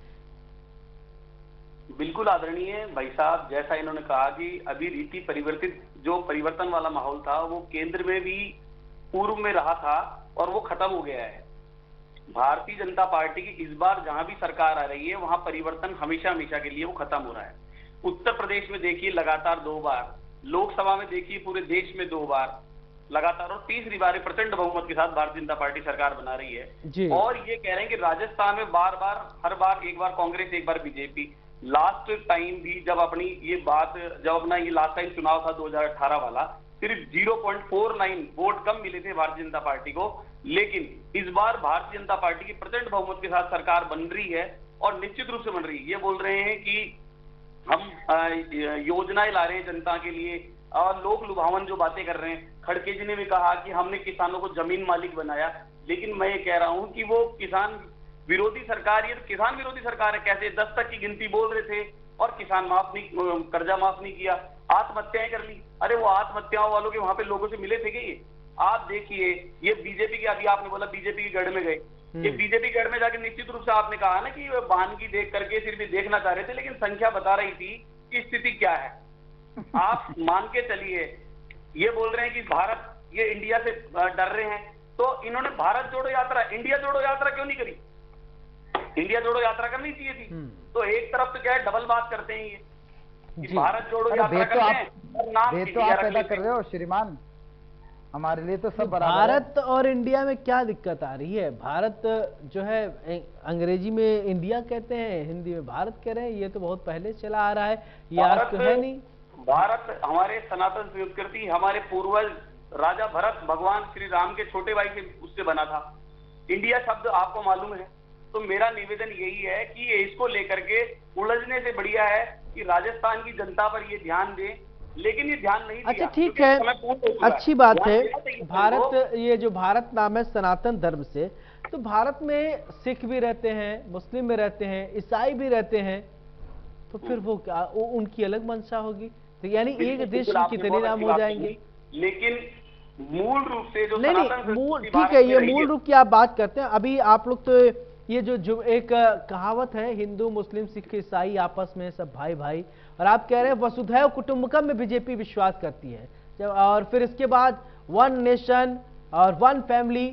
बिल्कुल आदरणीय भाई साहब, जैसा इन्होंने कहा कि अभी रीति परिवर्तित जो परिवर्तन वाला माहौल था वो केंद्र में भी पूर्व में रहा था और वो खत्म हो गया है। भारतीय जनता पार्टी की इस बार जहां भी सरकार आ रही है वहां परिवर्तन हमेशा हमेशा के लिए वो खत्म हो रहा है। उत्तर प्रदेश में देखिए लगातार 2 बार, लोकसभा में देखिए पूरे देश में 2 बार लगातार, और तीसरी बार प्रचंड बहुमत के साथ भारतीय जनता पार्टी सरकार बना रही है। और ये कह रहे हैं कि राजस्थान में बार बार, हर बार एक बार कांग्रेस एक बार बीजेपी। लास्ट टाइम भी जब अपना ये लास्ट टाइम चुनाव था 2018 वाला, सिर्फ 0.49 वोट कम मिले थे भारतीय जनता पार्टी को। लेकिन इस बार भारतीय जनता पार्टी की प्रचंड बहुमत के साथ सरकार बन रही है और निश्चित रूप से बन रही है। ये बोल रहे हैं कि हम योजनाएं ला रहे हैं जनता के लिए और लोक लुभावन जो बातें कर रहे हैं। खड़गे जी ने भी कहा कि हमने किसानों को जमीन मालिक बनाया, लेकिन मैं ये कह रहा हूं कि वो किसान विरोधी सरकार, ये किसान विरोधी सरकार है। कैसे 10 तक की गिनती बोल रहे थे और किसान कर्जा माफ नहीं किया, आत्महत्याएं कर ली। अरे वो आत्महत्याओं वालों के वहां पे लोगों से मिले थे क्या? ये आप देखिए, ये बीजेपी के, अभी आपने बोला बीजेपी के गढ़ में गए, ये बीजेपी गढ़ में जाके निश्चित रूप से आपने कहा ना कि बानगी देख करके सिर्फ देखना चाह रहे थे, लेकिन संख्या बता रही थी कि स्थिति क्या है। आप मान के चलिए, ये बोल रहे हैं कि भारत, ये इंडिया से डर रहे हैं, तो इन्होंने भारत जोड़ो यात्रा, इंडिया जोड़ो यात्रा क्यों नहीं करी? इंडिया जोड़ो यात्रा करनी चाहिए थी। तो एक तरफ तो क्या है, डबल बात करते हैं ये कि भारत जोड़ो यात्रा करते हैं और नाम तो आप पैदा कर रहे हो श्रीमान, हमारे लिए तो सब बराबर। भारत और इंडिया में क्या दिक्कत आ रही है? भारत जो है अंग्रेजी में इंडिया कहते हैं, हिंदी में भारत कह रहे हैं, ये तो बहुत पहले चला आ रहा है, ये आज तो है नहीं। भारत हमारे सनातन संस्कृति, हमारे पूर्वज राजा भरत भगवान श्री राम के छोटे भाई से उससे बना था। इंडिया शब्द आपको मालूम है। तो मेरा निवेदन यही है कि इसको लेकर के उलझने से बढ़िया है कि राजस्थान की जनता पर ये ध्यान दे, लेकिन ये ध्यान नहीं दिया। अच्छा ठीक है, अच्छी बात है। भारत, ये जो भारत नाम है सनातन धर्म से, तो भारत में सिख भी रहते हैं, मुस्लिम भी रहते हैं, ईसाई भी रहते हैं, तो फिर वो क्या, उनकी अलग मंशा होगी? तो यानी एक देश में कितने नाम हो जाएंगे? लेकिन मूल रूप से जो नहीं, मूल ठीक है, ये मूल रूप की आप बात करते हैं। अभी आप लोग तो ये जो एक कहावत है, हिंदू मुस्लिम सिख ईसाई आपस में सब भाई भाई, और आप कह रहे हैं वसुधैव कुटुंबकम में बीजेपी विश्वास करती है जब, और फिर इसके बाद 1 नेशन और 1 फैमिली।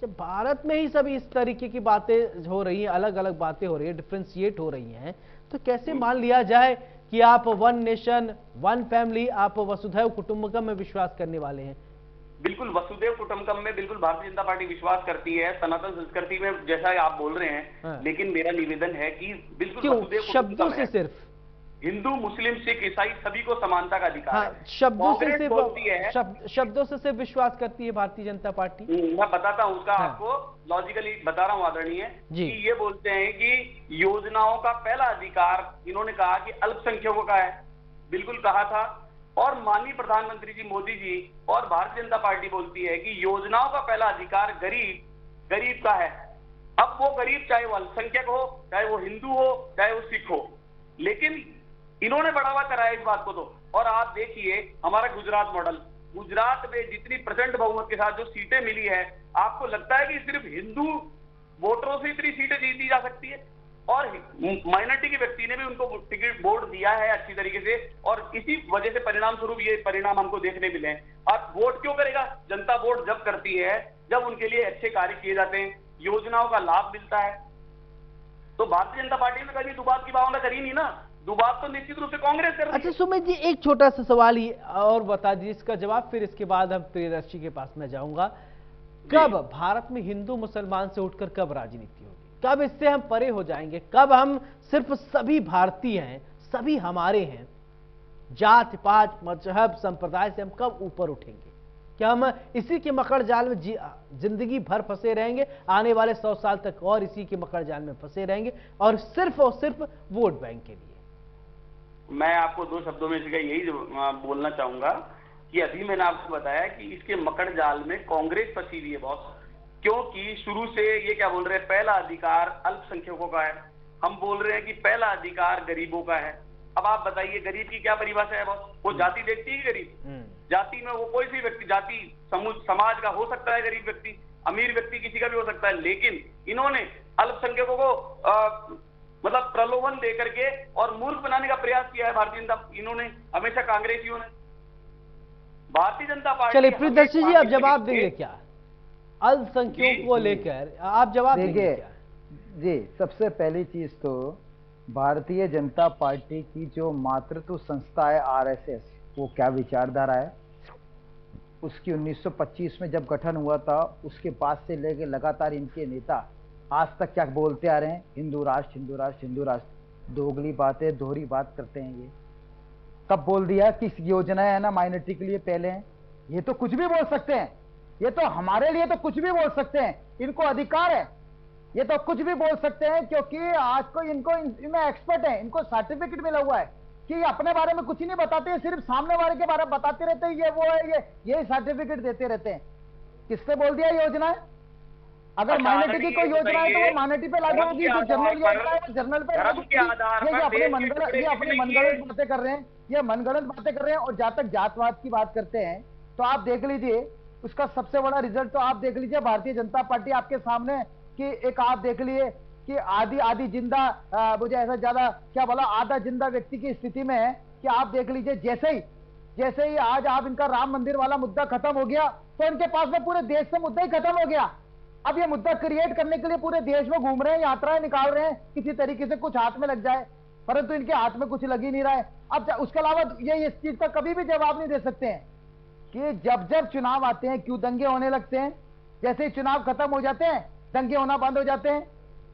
जब भारत में ही सब इस तरीके की बातें हो रही हैं, अलग अलग बातें हो रही है, डिफ्रेंशिएट हो रही हैं, तो कैसे मान लिया जाए कि आप 1 नेशन 1 फैमिली, आप वसुधैव कुटुंबकम में विश्वास करने वाले हैं? बिल्कुल, वसुदेव कुटुंबकम में बिल्कुल भारतीय जनता पार्टी विश्वास करती है, सनातन संस्कृति में, जैसा आप बोल रहे हैं। हाँ। लेकिन मेरा निवेदन है कि बिल्कुल वसुदेव शब्दों से सिर्फ हिंदू मुस्लिम सिख ईसाई सभी को समानता का अधिकार है। शब्दों से सिर्फ शब्दों से सिर्फ विश्वास करती है भारतीय जनता पार्टी। मैं बताता हूं उसका, आपको लॉजिकली बता रहा हूं आदरणीय कि ये बोलते हैं कि योजनाओं का पहला अधिकार, इन्होंने कहा कि अल्पसंख्यकों का है, बिल्कुल कहा था। और माननीय प्रधानमंत्री जी मोदी जी और भारतीय जनता पार्टी बोलती है कि योजनाओं का पहला अधिकार गरीब का है। अब वो गरीब चाहे वो अल्पसंख्यक हो, चाहे वो हिंदू हो, चाहे वो सिख हो, लेकिन इन्होंने बढ़ावा कराया इस बात को। तो और आप देखिए हमारा गुजरात मॉडल, गुजरात में जितनी प्रचंड बहुमत के साथ जो सीटें मिली है, आपको लगता है कि सिर्फ हिंदू वोटरों से इतनी सीटें जीती जा सकती है? और माइनॉरिटी के व्यक्ति ने भी उनको टिकट वोट दिया है अच्छी तरीके से, और इसी वजह से परिणाम स्वरूप ये परिणाम हमको देखने मिले हैं। अब वोट क्यों करेगा जनता? वोट जब करती है जब उनके लिए अच्छे कार्य किए जाते हैं, योजनाओ का लाभ मिलता है। तो भारतीय जनता पार्टी ने कभी दुबाव की भावना करी नहीं ना, दुबाव तो निश्चित रूप से कांग्रेस कर रही है। अच्छा सुमित जी, एक छोटा सा सवाल ही और बता दीजिए इसका जवाब, फिर इसके बाद हम प्रियदर्शी के पास में जाऊंगा। कब भारत में हिंदू मुसलमान से उठकर कब राजनीति होगी? कब इससे हम परे हो जाएंगे? कब हम सिर्फ सभी भारतीय हैं, सभी हमारे हैं, जात पात मजहब संप्रदाय से हम कब ऊपर उठेंगे? क्या हम इसी के मकड़ जाल में जिंदगी भर फंसे रहेंगे, आने वाले 100 साल तक और इसी के मकड़ जाल में फंसे रहेंगे, और सिर्फ वोट बैंक के लिए? मैं आपको 2 शब्दों में से यही बोलना चाहूंगा कि अभी मैंने आपको बताया कि इसके मकड़ जाल में कांग्रेस फंसी हुई है बहुत, क्योंकि शुरू से ये क्या बोल रहे हैं, पहला अधिकार अल्पसंख्यकों का है। हम बोल रहे हैं कि पहला अधिकार गरीबों का है। अब आप बताइए गरीब की क्या परिभाषा है बॉस? वो जाति देखती है गरीब? जाति में वो कोई भी व्यक्ति, जाति समूह समाज का हो सकता है गरीब व्यक्ति, अमीर व्यक्ति किसी का भी हो सकता है, लेकिन इन्होंने अल्पसंख्यकों को मतलब प्रलोभन दे करके और मूर्ख बनाने का प्रयास किया है भारतीय जनता, इन्होंने हमेशा कांग्रेसियों ने। भारतीय जनता पार्टी, चलिए प्रियदर्शी जी, अब जवाब देंगे क्या अल्पसंख्यकों को लेकर? आप जवाब देंगे क्या? जी, सबसे पहली चीज तो भारतीय जनता पार्टी की जो मातृत्व संस्था है आरएसएस, वो क्या विचारधारा है, उसकी 1925 में जब गठन हुआ था उसके बाद से लेकर लगातार इनके नेता आज तक क्या बोलते आ रहे हैं, हिंदू राष्ट्र हिंदू राष्ट्र हिंदू राष्ट्र। दोगली बातें, दोहरी बात करते हैं। ये कब बोल दिया कि योजना है ना माइनॉरिटी के लिए पहले हैं? ये तो कुछ भी बोल सकते हैं, ये तो हमारे लिए तो कुछ भी बोल सकते हैं, इनको अधिकार है, ये तो कुछ भी बोल सकते हैं, क्योंकि आज को इनको इनमें एक्सपर्ट है, इनको सर्टिफिकेट मिला हुआ है कि अपने बारे में कुछ ही नहीं बताते, सिर्फ सामने वाले के बारे में बताते रहते हैं, ये वो है, ये सर्टिफिकेट देते रहते हैं। किसने बोल दिया योजना है? अगर माइनॉरिटी की कोई योजना है तो वो माइनॉरिटी पे लागू होगी, जो जनरल योजना है वो जनरल पे लागू होगी। ये अपने मनगढ़ंत बातें कर रहे हैं, ये मनगढ़ंत बातें कर रहे हैं। और जहां तक जातवाद की बात करते हैं तो आप देख लीजिए, उसका सबसे बड़ा रिजल्ट तो आप देख लीजिए भारतीय जनता पार्टी आपके सामने कि एक आप देख लिए कि आधी जिंदा, मुझे ऐसा ज्यादा क्या बोला, आधा जिंदा व्यक्ति की स्थिति में है कि आप देख लीजिए जैसे ही आज आप इनका राम मंदिर वाला मुद्दा खत्म हो गया तो इनके पास में पूरे देश से मुद्दा ही खत्म हो गया। अब ये मुद्दा क्रिएट करने के लिए पूरे देश में घूम रहे हैं, यात्राएं निकाल रहे हैं, किसी तरीके से कुछ हाथ में लग जाए, परंतु इनके हाथ में कुछ लग ही नहीं रहा है। अब उसके अलावा ये इस चीज का कभी भी जवाब नहीं दे सकते हैं कि जब चुनाव आते हैं क्यों दंगे होने लगते हैं, जैसे ही चुनाव खत्म हो जाते हैं दंगे होना बंद हो जाते हैं।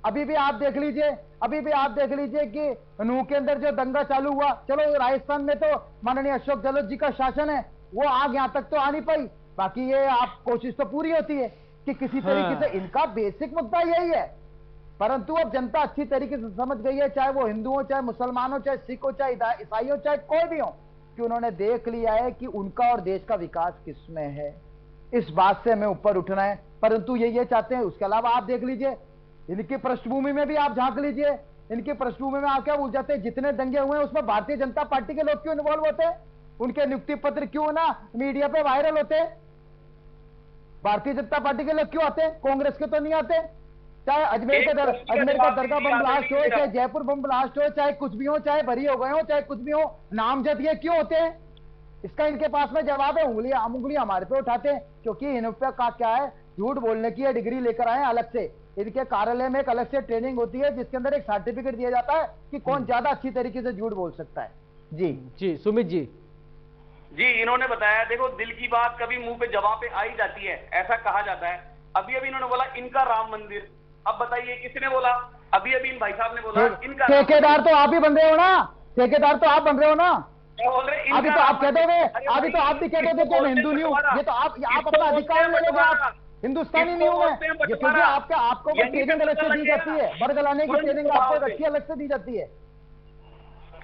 अभी भी आप देख लीजिए कि नूह के अंदर जो दंगा चालू हुआ, चलो राजस्थान में तो माननीय अशोक गहलोत जी का शासन है, वो आग यहां तक तो आ नहीं पाई, बाकी ये आप कोशिश तो पूरी होती है कि किसी तरीके से इनका बेसिक मुद्दा यही है। परंतु अब जनता अच्छी तरीके से समझ गई है, चाहे वो हिंदू हो, चाहे मुसलमान हो, चाहे सिख हो, चाहे ईसाई हो, चाहे कोई भी हो, कि उन्होंने देख लिया है कि उनका और देश का विकास किसमें है। इस बात से हमें ऊपर उठना है, परंतु ये चाहते हैं। उसके अलावा आप देख लीजिए इनकी पृष्ठभूमि में भी आप झांक लीजिए, इनकी पृष्ठभूमि में आप क्या भूल जाते हैं, जितने दंगे हुए हैं उसमें भारतीय जनता पार्टी के लोग क्यों इन्वॉल्व होते हैं, उनके नियुक्ति पत्र क्यों ना मीडिया पे वायरल होते हैं, भारतीय जनता पार्टी के लोग क्यों आते हैं, कांग्रेस के तो नहीं आते। चाहे अजमेर का दरगाह बम ब्लास्ट हो, चाहे जयपुर बम ब्लास्ट हो, चाहे कुछ भी हो, चाहे भरी हो गए हो, चाहे कुछ भी हो, नामजद ये क्यों होते हैं? इसका इनके पास में जवाब है। उंगलियां हमारे पे उठाते हैं क्योंकि इन पे का क्या है, झूठ बोलने की डिग्री लेकर आए अलग से। इनके कार्यालय में एक अलग से ट्रेनिंग होती है जिसके अंदर एक सर्टिफिकेट दिया जाता है कि कौन ज्यादा अच्छी तरीके से झूठ बोल सकता है। जी सुमित जी, इन्होंने बताया, देखो दिल की बात कभी मुंह पे जवाब पे आ ही जाती है, ऐसा कहा जाता है। अभी इन्होंने बोला इनका राम मंदिर, अब बताइए किसने बोला? अभी इन भाई साहब ने बोला इनका। ठेकेदार तो आप ही बन रहे हो ना, ठेकेदार तो आप बन रहे हो ना। अभी तो आप कह दोगे, अभी तो आप भी कह दोगे कि मैं हिंदू नहीं हूँ, ये तो आप अपना अधिकार ले लोगे, आप हिंदुस्तानी नहीं हूं मैं, ये क्योंकि आपको ट्रेनिंग अलग से दी जाती है, बरगलाने की ट्रेनिंग आपको रखी अलग से दी जाती है।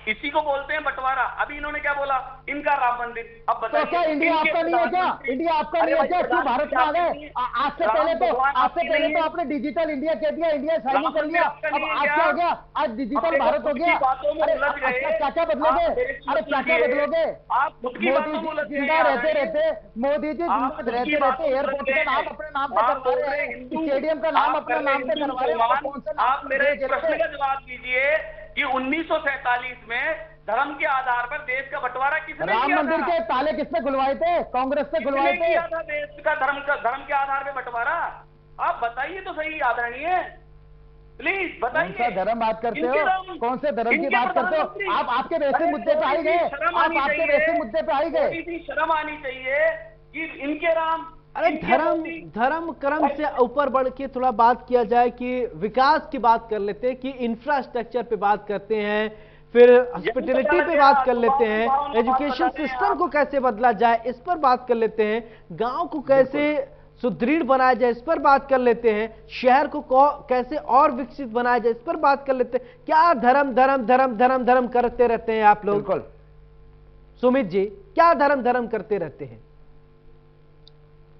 इसी को बोलते हैं बंटवारा। अभी इन्होंने क्या बोला, इनका राम मंदिर। अब बताइए, तो क्या इंडिया आपका नहीं है क्या? इंडिया आपका नहीं है क्या? क्यों भारत में आ गए? आज से पहले तो आपने डिजिटल इंडिया कह दिया, इंडिया साइन कर लिया, अब आज क्या हो गया? आज डिजिटल भारत हो गया। अरे क्या बदलोगे? अरे क्या बदलोगे? मोदी जी जिंदा रहते मोदी जी जिंदा रहते एयरपोर्ट का नाम अपने नाम पे करवा रहे हैं, स्टेडियम का नाम अपने नाम पे करवा रहे हैं। आप मेरे प्रश्न का जवाब दीजिए कि 1947 में धर्म के आधार पर देश का बंटवारा किसने किया था? राम मंदिर के ताले किसने खुलवाए थे? कांग्रेस ने खुलवाए थे। किया था देश का धर्म के आधार पर बंटवारा? आप बताइए तो सही, आदरणीय, प्लीज बताइए। कौन सा धर्म बात करते हो? कौन से धर्म की बात करते हो? आप आपके वैसे मुद्दे पे आई गए, आप आपके वैसे मुद्दे पे आई गए। शर्म आनी चाहिए कि इनके राम। अरे धर्म कर्म से ऊपर बढ़ के थोड़ा बात किया जाए कि विकास की बात कर लेते हैं, कि इंफ्रास्ट्रक्चर पे बात करते हैं, फिर हॉस्पिटलिटी पे बात कर लेते हैं, एजुकेशन सिस्टम को कैसे बदला जाए इस पर बात कर लेते हैं, गांव को कैसे सुदृढ़ बनाया जाए इस पर बात कर लेते हैं, शहर को कैसे और विकसित बनाया जाए इस पर बात कर लेते हैं। क्या धर्म धर्म धर्म धर्म धर्म करते रहते हैं आप लोग? सुमित जी, क्या धर्म धर्म करते रहते हैं?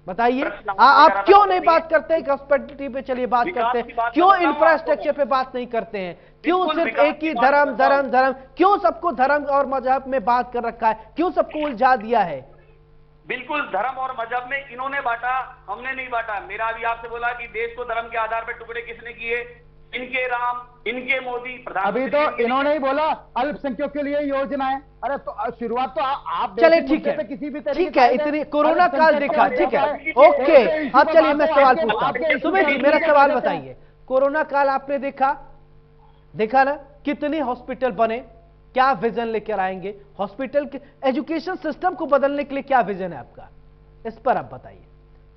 बताइए प्रश्न आप वगैरह क्यों तो नहीं नहीं बात है। करते हैं हॉस्पिटलिटी पे? चलिए बात विकास करते की हैं, बात क्यों मैं बताऊं इंफ्रास्ट्रक्चर आपको पे बात नहीं करते हैं? क्यों बिल्कुल सिर्फ विकास एक ही की बात धर्म बताऊं। धर्म धर्म, क्यों सबको धर्म और मजहब में बात कर रखा है? क्यों सबको उलझा दिया है? बिल्कुल धर्म और मजहब में इन्होंने बांटा, हमने नहीं बांटा। मेरा अभी आपसे बोला कि देश को धर्म के आधार पर टुकड़े किसने किए? इनके राम, इनके मोदी, अभी प्रधानमंत्री तो इनके इन्होंने ही बोला अल्पसंख्यकों के लिए योजना है। अरे तो शुरुआत तो आप चले बेसिक ठीक मुद्दे है, पे किसी भी तरीके ठीक है, से आए इतनी हैं। कोरोना काल अल्पसंख्यक देखा, को ठीक है, देखा ओके। कोई इश्यू अब पे चलिए बात मैं है, सवाल आपके पूछता हूं, इश्यू सुमित पे जी मेरा बात सवाल करते हैं। बताइए, कोरोना काल आपने देखा ना, कितने हॉस्पिटल बने, क्या विजन लेकर आएंगे हॉस्पिटल के? एजुकेशन सिस्टम को बदलने के लिए क्या विजन है आपका, इस पर आप बताइए।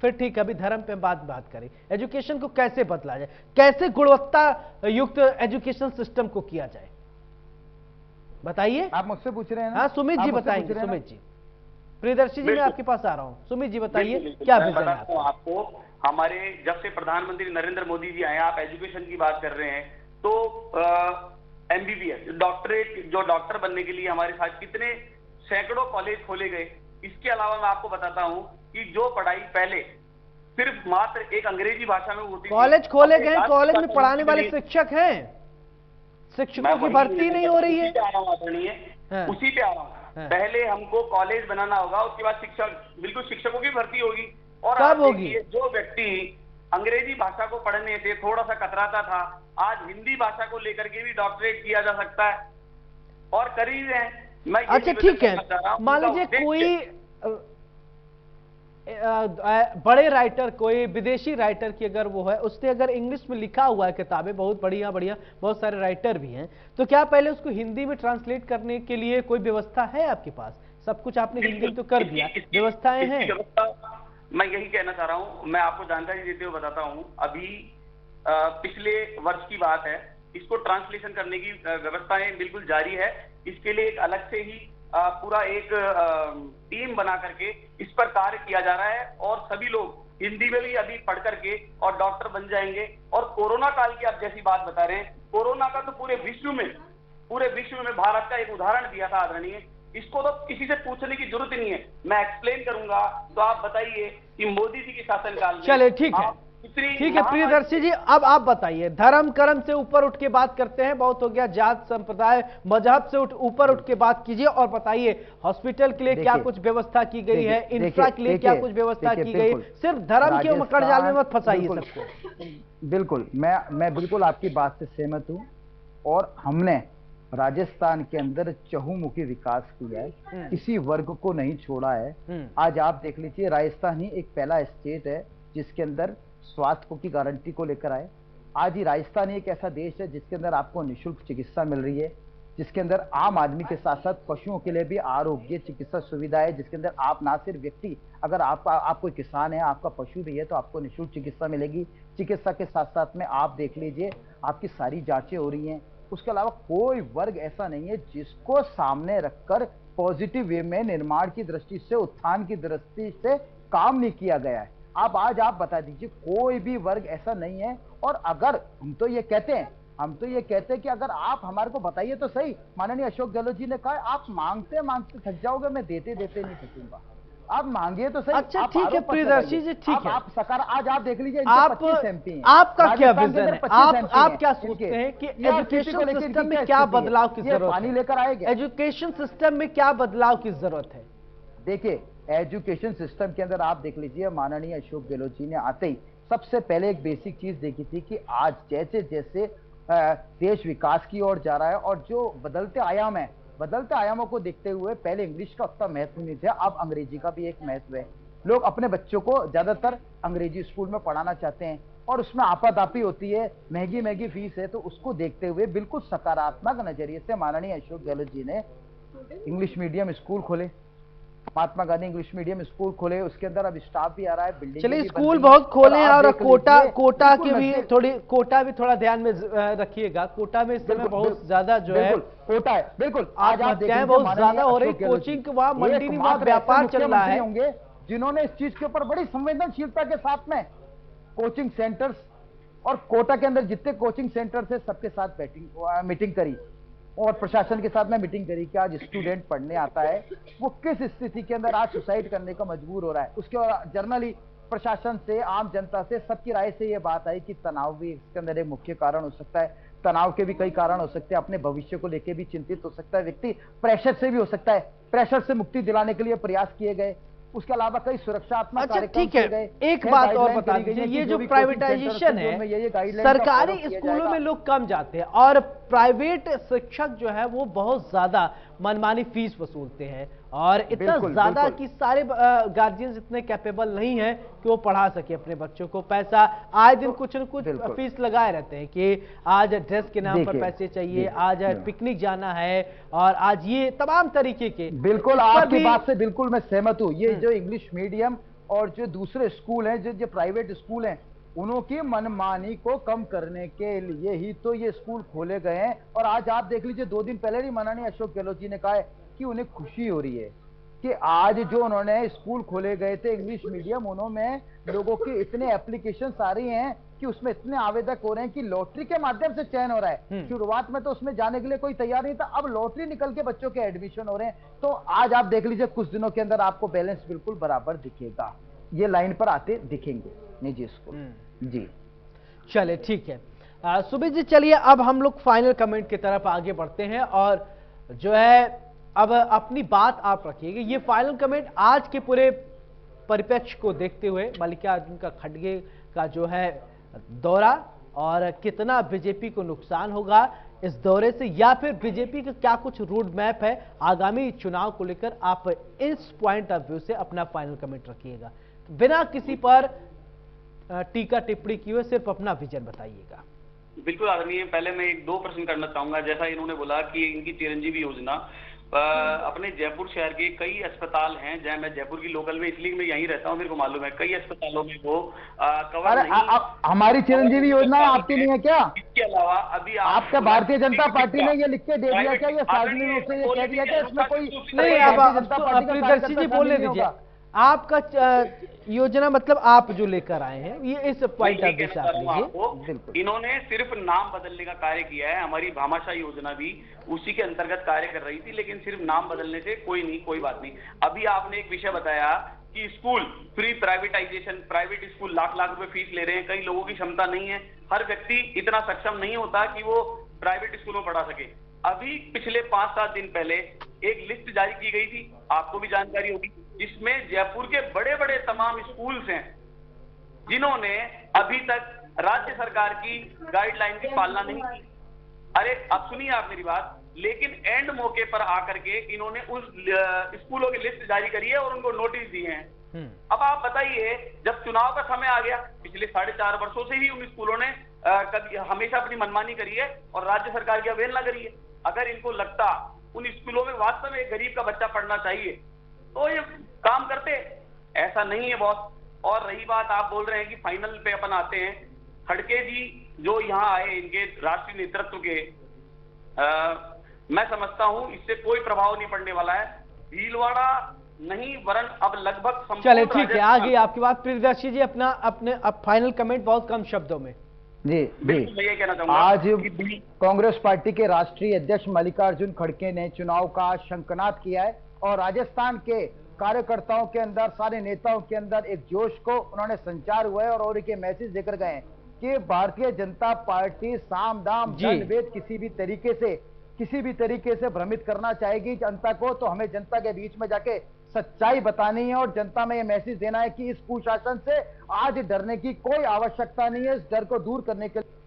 फिर ठीक है, अभी धर्म पे बात करें, एजुकेशन को कैसे बदला जाए, कैसे गुणवत्ता युक्त एजुकेशन सिस्टम को किया जाए, बताइए। आप मुझसे पूछ रहे हैं ना? हाँ सुमित आप जी मुझसे पूछ बताएंगे, रहे हैं ना? सुमित जी। प्रियदर्शी जी मैं बिल्कुल। आपके पास आ रहा हूं, सुमित जी बताइए बिल्कुल, बिल्कुल। क्या मैं विजन है बताता हूं आपका? आपको, हमारे जब से प्रधानमंत्री नरेंद्र मोदी जी आए, आप एजुकेशन की बात कर रहे हैं, तो एमबीबीएस डॉक्टरेट, जो डॉक्टर बनने के लिए हमारे साथ कितने सैकड़ों कॉलेज खोले गए। इसके अलावा मैं आपको बताता हूं कि जो पढ़ाई पहले सिर्फ मात्र एक अंग्रेजी भाषा में होती थी, कॉलेज खोले अपने गए, राष्ट्र कॉलेज का में पढ़ाने वाले लिए- शिक्षक हैं, शिक्षकों की भर्ती नहीं हो रही है। उसी पे आ रहा हूं आदरणीय, हाँ। उसी पे आ रहा हूं। हाँ। पहले हमको कॉलेज बनाना होगा, उसके बाद शिक्षक, बिल्कुल शिक्षकों की भर्ती होगी। और कब आप होगी? देखिए, जो व्यक्ति अंग्रेजी भाषा को पढ़ने से थोड़ा सा कतराता था, आज हिंदी भाषा को लेकर के भी डॉक्टरेट किया जा सकता है, और कर ही रहे हैं। मैं ये अच्छा निवेदन ठीक है, करना चाह रहा हूं, मान उनका लीजिए उद्देश्य- कोई बड़े राइटर, कोई विदेशी राइटर की अगर वो है, उसने अगर इंग्लिश में लिखा हुआ है किताबें, बहुत बढ़िया बढ़िया, बहुत सारे राइटर भी हैं, तो क्या पहले उसको हिंदी में ट्रांसलेट करने के लिए कोई व्यवस्था है आपके पास? सब कुछ आपने हिंदी में तो कर दिया, व्यवस्थाएं हैं? मैं यही कहना चाह रहा हूं, मैं आपको जानकारी देते हुए बताता हूं। अभी पिछले वर्ष की बात है, इसको ट्रांसलेशन करने की व्यवस्थाएं बिल्कुल जारी है। इसके लिए एक अलग से ही पूरा एक टीम बना करके इस पर कार्य किया जा रहा है, और सभी लोग हिंदी में भी अभी पढ़ करके और डॉक्टर बन जाएंगे। और कोरोना काल की आप जैसी बात बता रहे हैं, कोरोना का तो पूरे विश्व में भारत का एक उदाहरण दिया था आदरणीय। इसको तो किसी से पूछने की जरूरत ही नहीं है, मैं एक्सप्लेन करूंगा। तो आप बताइए कि मोदी जी के शासनकाल में, चले ठीक है, ठीक है प्रियदर्शी जी, अब आप बताइए, धर्म कर्म से ऊपर उठ के बात करते हैं, बहुत हो गया, जात संप्रदाय मजहब से ऊपर उठ के बात कीजिए, और बताइए हॉस्पिटल के लिए क्या कुछ व्यवस्था की गई है, इंफ्रा के लिए क्या कुछ व्यवस्था की गई है? सिर्फ धर्म के मकड़जाल में मत फंसाइए सबको। बिल्कुल, मैं बिल्कुल आपकी बात से सहमत हूं, और हमने राजस्थान के अंदर चहुमुखी विकास किया है, किसी वर्ग को नहीं छोड़ा है। आज आप देख लीजिए, राजस्थान ही एक पहला स्टेट है जिसके अंदर स्वास्थ्य की गारंटी को लेकर आए। आज ही राजस्थान एक ऐसा देश है जिसके अंदर आपको निःशुल्क चिकित्सा मिल रही है, जिसके अंदर आम आदमी के साथ साथ पशुओं के लिए भी आरोग्य चिकित्सा सुविधा है, जिसके अंदर आप ना सिर्फ व्यक्ति, अगर आप कोई किसान है, आपका पशु भी है, तो आपको निःशुल्क चिकित्सा मिलेगी। चिकित्सा के साथ साथ में आप देख लीजिए, आपकी सारी जांचें हो रही हैं। उसके अलावा कोई वर्ग ऐसा नहीं है जिसको सामने रखकर पॉजिटिव वे में निर्माण की दृष्टि से, उत्थान की दृष्टि से काम नहीं किया गया है। आज आप बता दीजिए, कोई भी वर्ग ऐसा नहीं है। और अगर हम तो ये कहते हैं कि अगर आप हमारे को बताइए तो सही, माननीय अशोक गहलोत जी ने कहा, आप मांगते मांगते थक जाओगे, मैं देते देते नहीं थकूंगा, आप मांगिए तो सही। अच्छा ठीक है प्रियदर्शी जी, ठीक है, आप सकार, आज आप देख लीजिए, आपका क्या विजन है, आप क्या सोचते हैं कि एजुकेशन सिस्टम में क्या बदलाव की जरूरत है? पानी लेकर आएगा, एजुकेशन सिस्टम में क्या बदलाव की जरूरत है? देखिए, एजुकेशन सिस्टम के अंदर आप देख लीजिए, माननीय अशोक गहलोत जी ने आते ही सबसे पहले एक बेसिक चीज देखी थी कि आज जैसे जैसे देश विकास की ओर जा रहा है, और जो बदलते आयाम है, बदलते आयामों को देखते हुए पहले इंग्लिश का उतना महत्व नहीं था, अब अंग्रेजी का भी एक महत्व है। लोग अपने बच्चों को ज्यादातर अंग्रेजी स्कूल में पढ़ाना चाहते हैं, और उसमें आपाधापी होती है, महंगी फीस है। तो उसको देखते हुए बिल्कुल सकारात्मक नजरिए से माननीय अशोक गहलोत जी ने इंग्लिश मीडियम स्कूल खोले, Mahatma Gandhi English medium school खोले, उसके अंदर अब स्टाफ भी आ रहा है, बिल्डिंग। चलिए, स्कूल बहुत खोले हैं, और कोटा के भी कोटा भी थोड़ा ध्यान में रखिएगा। कोटा में इस समय बहुत ज्यादा जो है कोटा है, बिल्कुल आज आत्महत्याएं बहुत ज्यादा हो रही, कोचिंग वहाँ मंडी नहीं, वहाँ व्यापार चल रहा है। होंगे जिन्होंने इस चीज के ऊपर बड़ी संवेदनशीलता के साथ में कोचिंग सेंटर्स, और कोटा के अंदर जितने कोचिंग सेंटर्स है सबके साथ मीटिंग करी, और प्रशासन के साथ में मीटिंग करी कि आज स्टूडेंट पढ़ने आता है, वो किस स्थिति के अंदर आज सुसाइड करने का मजबूर हो रहा है। उसके बाद जर्नली प्रशासन से, आम जनता से, सबकी राय से ये बात आई कि तनाव भी इसके अंदर एक मुख्य कारण हो सकता है। तनाव के भी कई कारण हो सकते हैं, अपने भविष्य को लेकर भी चिंतित हो सकता है व्यक्ति, प्रेशर से भी हो सकता है, प्रेशर से मुक्ति दिलाने के लिए प्रयास किए गए, उसके अलावा कई सुरक्षात्मक अच्छा कार्यक्रम ठीक है, एक बात और बता दीजिए, ये जो प्राइवेटाइजेशन है, सरकारी स्कूलों में लोग कम जाते हैं और प्राइवेट शिक्षक जो है वो बहुत ज्यादा मनमानी फीस वसूलते हैं और इतना ज्यादा कि सारे गार्जियंस इतने कैपेबल नहीं है कि वो पढ़ा सके अपने बच्चों को। पैसा आए दिन कुछ न कुछ फीस लगाए रहते हैं कि आज ड्रेस के नाम पर पैसे चाहिए, आज पिकनिक जाना है और आज ये तमाम तरीके के। बिल्कुल, आपकी बात से बिल्कुल मैं सहमत हूँ। ये जो इंग्लिश मीडियम और जो दूसरे स्कूल हैं, जो प्राइवेट स्कूल हैं, उनकी मनमानी को कम करने के लिए ही तो ये स्कूल खोले गए हैं। और आज आप देख लीजिए, 2 दिन पहले ही माननीय अशोक गहलोत जी ने कहा है कि उन्हें खुशी हो रही है कि आज जो उन्होंने स्कूल खोले गए थे इंग्लिश मीडियम, उन्होंने लोगों की इतने एप्लीकेशंस आ रही हैं कि उसमें इतने आवेदक हो रहे हैं कि लॉटरी के माध्यम से चयन हो रहा है। शुरुआत में तो उसमें जाने के लिए कोई तैयार नहीं था, अब लॉटरी निकल के बच्चों के एडमिशन हो रहे हैं। तो आज आप देख लीजिए, कुछ दिनों के अंदर आपको बैलेंस बिल्कुल बराबर दिखेगा, ये लाइन पर आते दिखेंगे निजी स्कूल। जी चले ठीक है सुमित जी, चलिए अब हम लोग फाइनल कमेंट की तरफ आगे बढ़ते हैं और जो है अब अपनी बात आप रखिएगा। ये फाइनल कमेंट आज के पूरे परिप्रेक्ष्य को देखते हुए मल्लिकार्जुन का खड़गे का जो है दौरा और कितना बीजेपी को नुकसान होगा इस दौरे से, या फिर बीजेपी का क्या कुछ रोड मैप है आगामी चुनाव को लेकर, आप इस पॉइंट ऑफ व्यू से अपना फाइनल कमेंट रखिएगा, बिना किसी पर टीका टिप्पणी की हुए, सिर्फ अपना विजन बताइएगा। बिल्कुल आदरणीय, पहले मैं 1-2 प्रश्न करना चाहूंगा। जैसा इन्होंने बोला कि इनकी चिरंजीवी योजना, अपने जयपुर शहर के कई अस्पताल हैं, जहां मैं जयपुर की लोकल में इसलिए मैं यहीं रहता हूं, मेरे को मालूम है कई अस्पतालों में वो कवर नहीं। हमारी चिरंजीवी योजना आपकी नहीं है क्या? इसके अलावा अभी आपका भारतीय जनता पार्टी ने ये लिख के दे दिया क्या, ये सार्वजनिक रूप से ये कह दिया क्या इसमें कोई नहीं? अब प्रियदर्शी जी बोलने दीजिए, आपका योजना मतलब आप जो लेकर आए हैं ये इस पॉइंट ऑफ व्यू से आप लीजिए। इन्होंने सिर्फ नाम बदलने का कार्य किया है। हमारी भामाशाह योजना भी उसी के अंतर्गत कार्य कर रही थी, लेकिन सिर्फ नाम बदलने से कोई बात नहीं। अभी आपने एक विषय बताया कि school free privatisation, private school lakh रुपए फीस ले रहे हैं, कई लोगों की क्षमता नहीं है, हर व्यक्ति इतना सक्षम नहीं होता कि वो प्राइवेट स्कूल में पढ़ा सके। अभी पिछले 5-7 दिन पहले एक लिस्ट जारी की गई थी, आपको भी जानकारी होगी, जिसमें जयपुर के बड़े बड़े तमाम स्कूल्स हैं जिन्होंने अभी तक राज्य सरकार की गाइडलाइन की पालना नहीं की। अरे अब सुनिए आप मेरी बात, लेकिन एंड मौके पर आकर के इन्होंने उस स्कूलों की लिस्ट जारी करी है और उनको नोटिस दिए हैं। अब आप बताइए, जब चुनाव का समय आ गया, पिछले 4.5 वर्षों से ही उन स्कूलों ने हमेशा अपनी मनमानी करी है और राज्य सरकार की अवहेलना करी है। अगर इनको लगता उन स्कूलों में वास्तव में एक गरीब का बच्चा पढ़ना चाहिए तो ये काम करते, ऐसा नहीं है बॉस। और रही बात, आप बोल रहे हैं कि फाइनल पे अपन आते हैं, खड़गे जी जो यहाँ आए, इनके राष्ट्रीय नेतृत्व के, मैं समझता हूं इससे कोई प्रभाव नहीं पड़ने वाला है। भीलवाड़ा नहीं वरन अब लगभग। चले ठीक है, आ गई आपकी बात। प्रियदर्शी जी अपने फाइनल कमेंट बहुत कम शब्दों में। जी ये कहना चाहूंगा, आज कांग्रेस पार्टी के राष्ट्रीय अध्यक्ष मल्लिकार्जुन खड़गे ने चुनाव का शंखनाद किया है और राजस्थान के कार्यकर्ताओं के अंदर, सारे नेताओं के अंदर एक जोश को उन्होंने संचार हुआ है और एक मैसेज देकर गए कि भारतीय जनता पार्टी साम दाम दंड भेद किसी भी तरीके से भ्रमित करना चाहेगी जनता को, तो हमें जनता के बीच में जाके सच्चाई बतानी है और जनता में यह मैसेज देना है कि इस कुशासन से आज डरने की कोई आवश्यकता नहीं है, इस डर को दूर करने के लिए।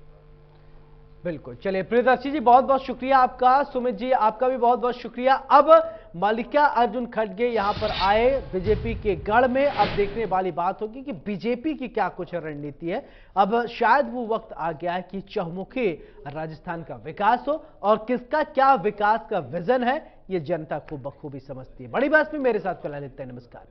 बिल्कुल, चलिए प्रियदर्शी जी बहुत बहुत शुक्रिया आपका, सुमित जी आपका भी बहुत बहुत शुक्रिया। अब मल्लिकार्जुन खड़गे यहां पर आए बीजेपी के गढ़ में, अब देखने वाली बात होगी कि बीजेपी की क्या कुछ रणनीति है। अब शायद वो वक्त आ गया है कि चहुमुखी राजस्थान का विकास हो और किसका क्या विकास का विजन है ये जनता को बखूबी समझती है। बड़ी बात में मेरे साथ फिलहाल इतना, नमस्कार।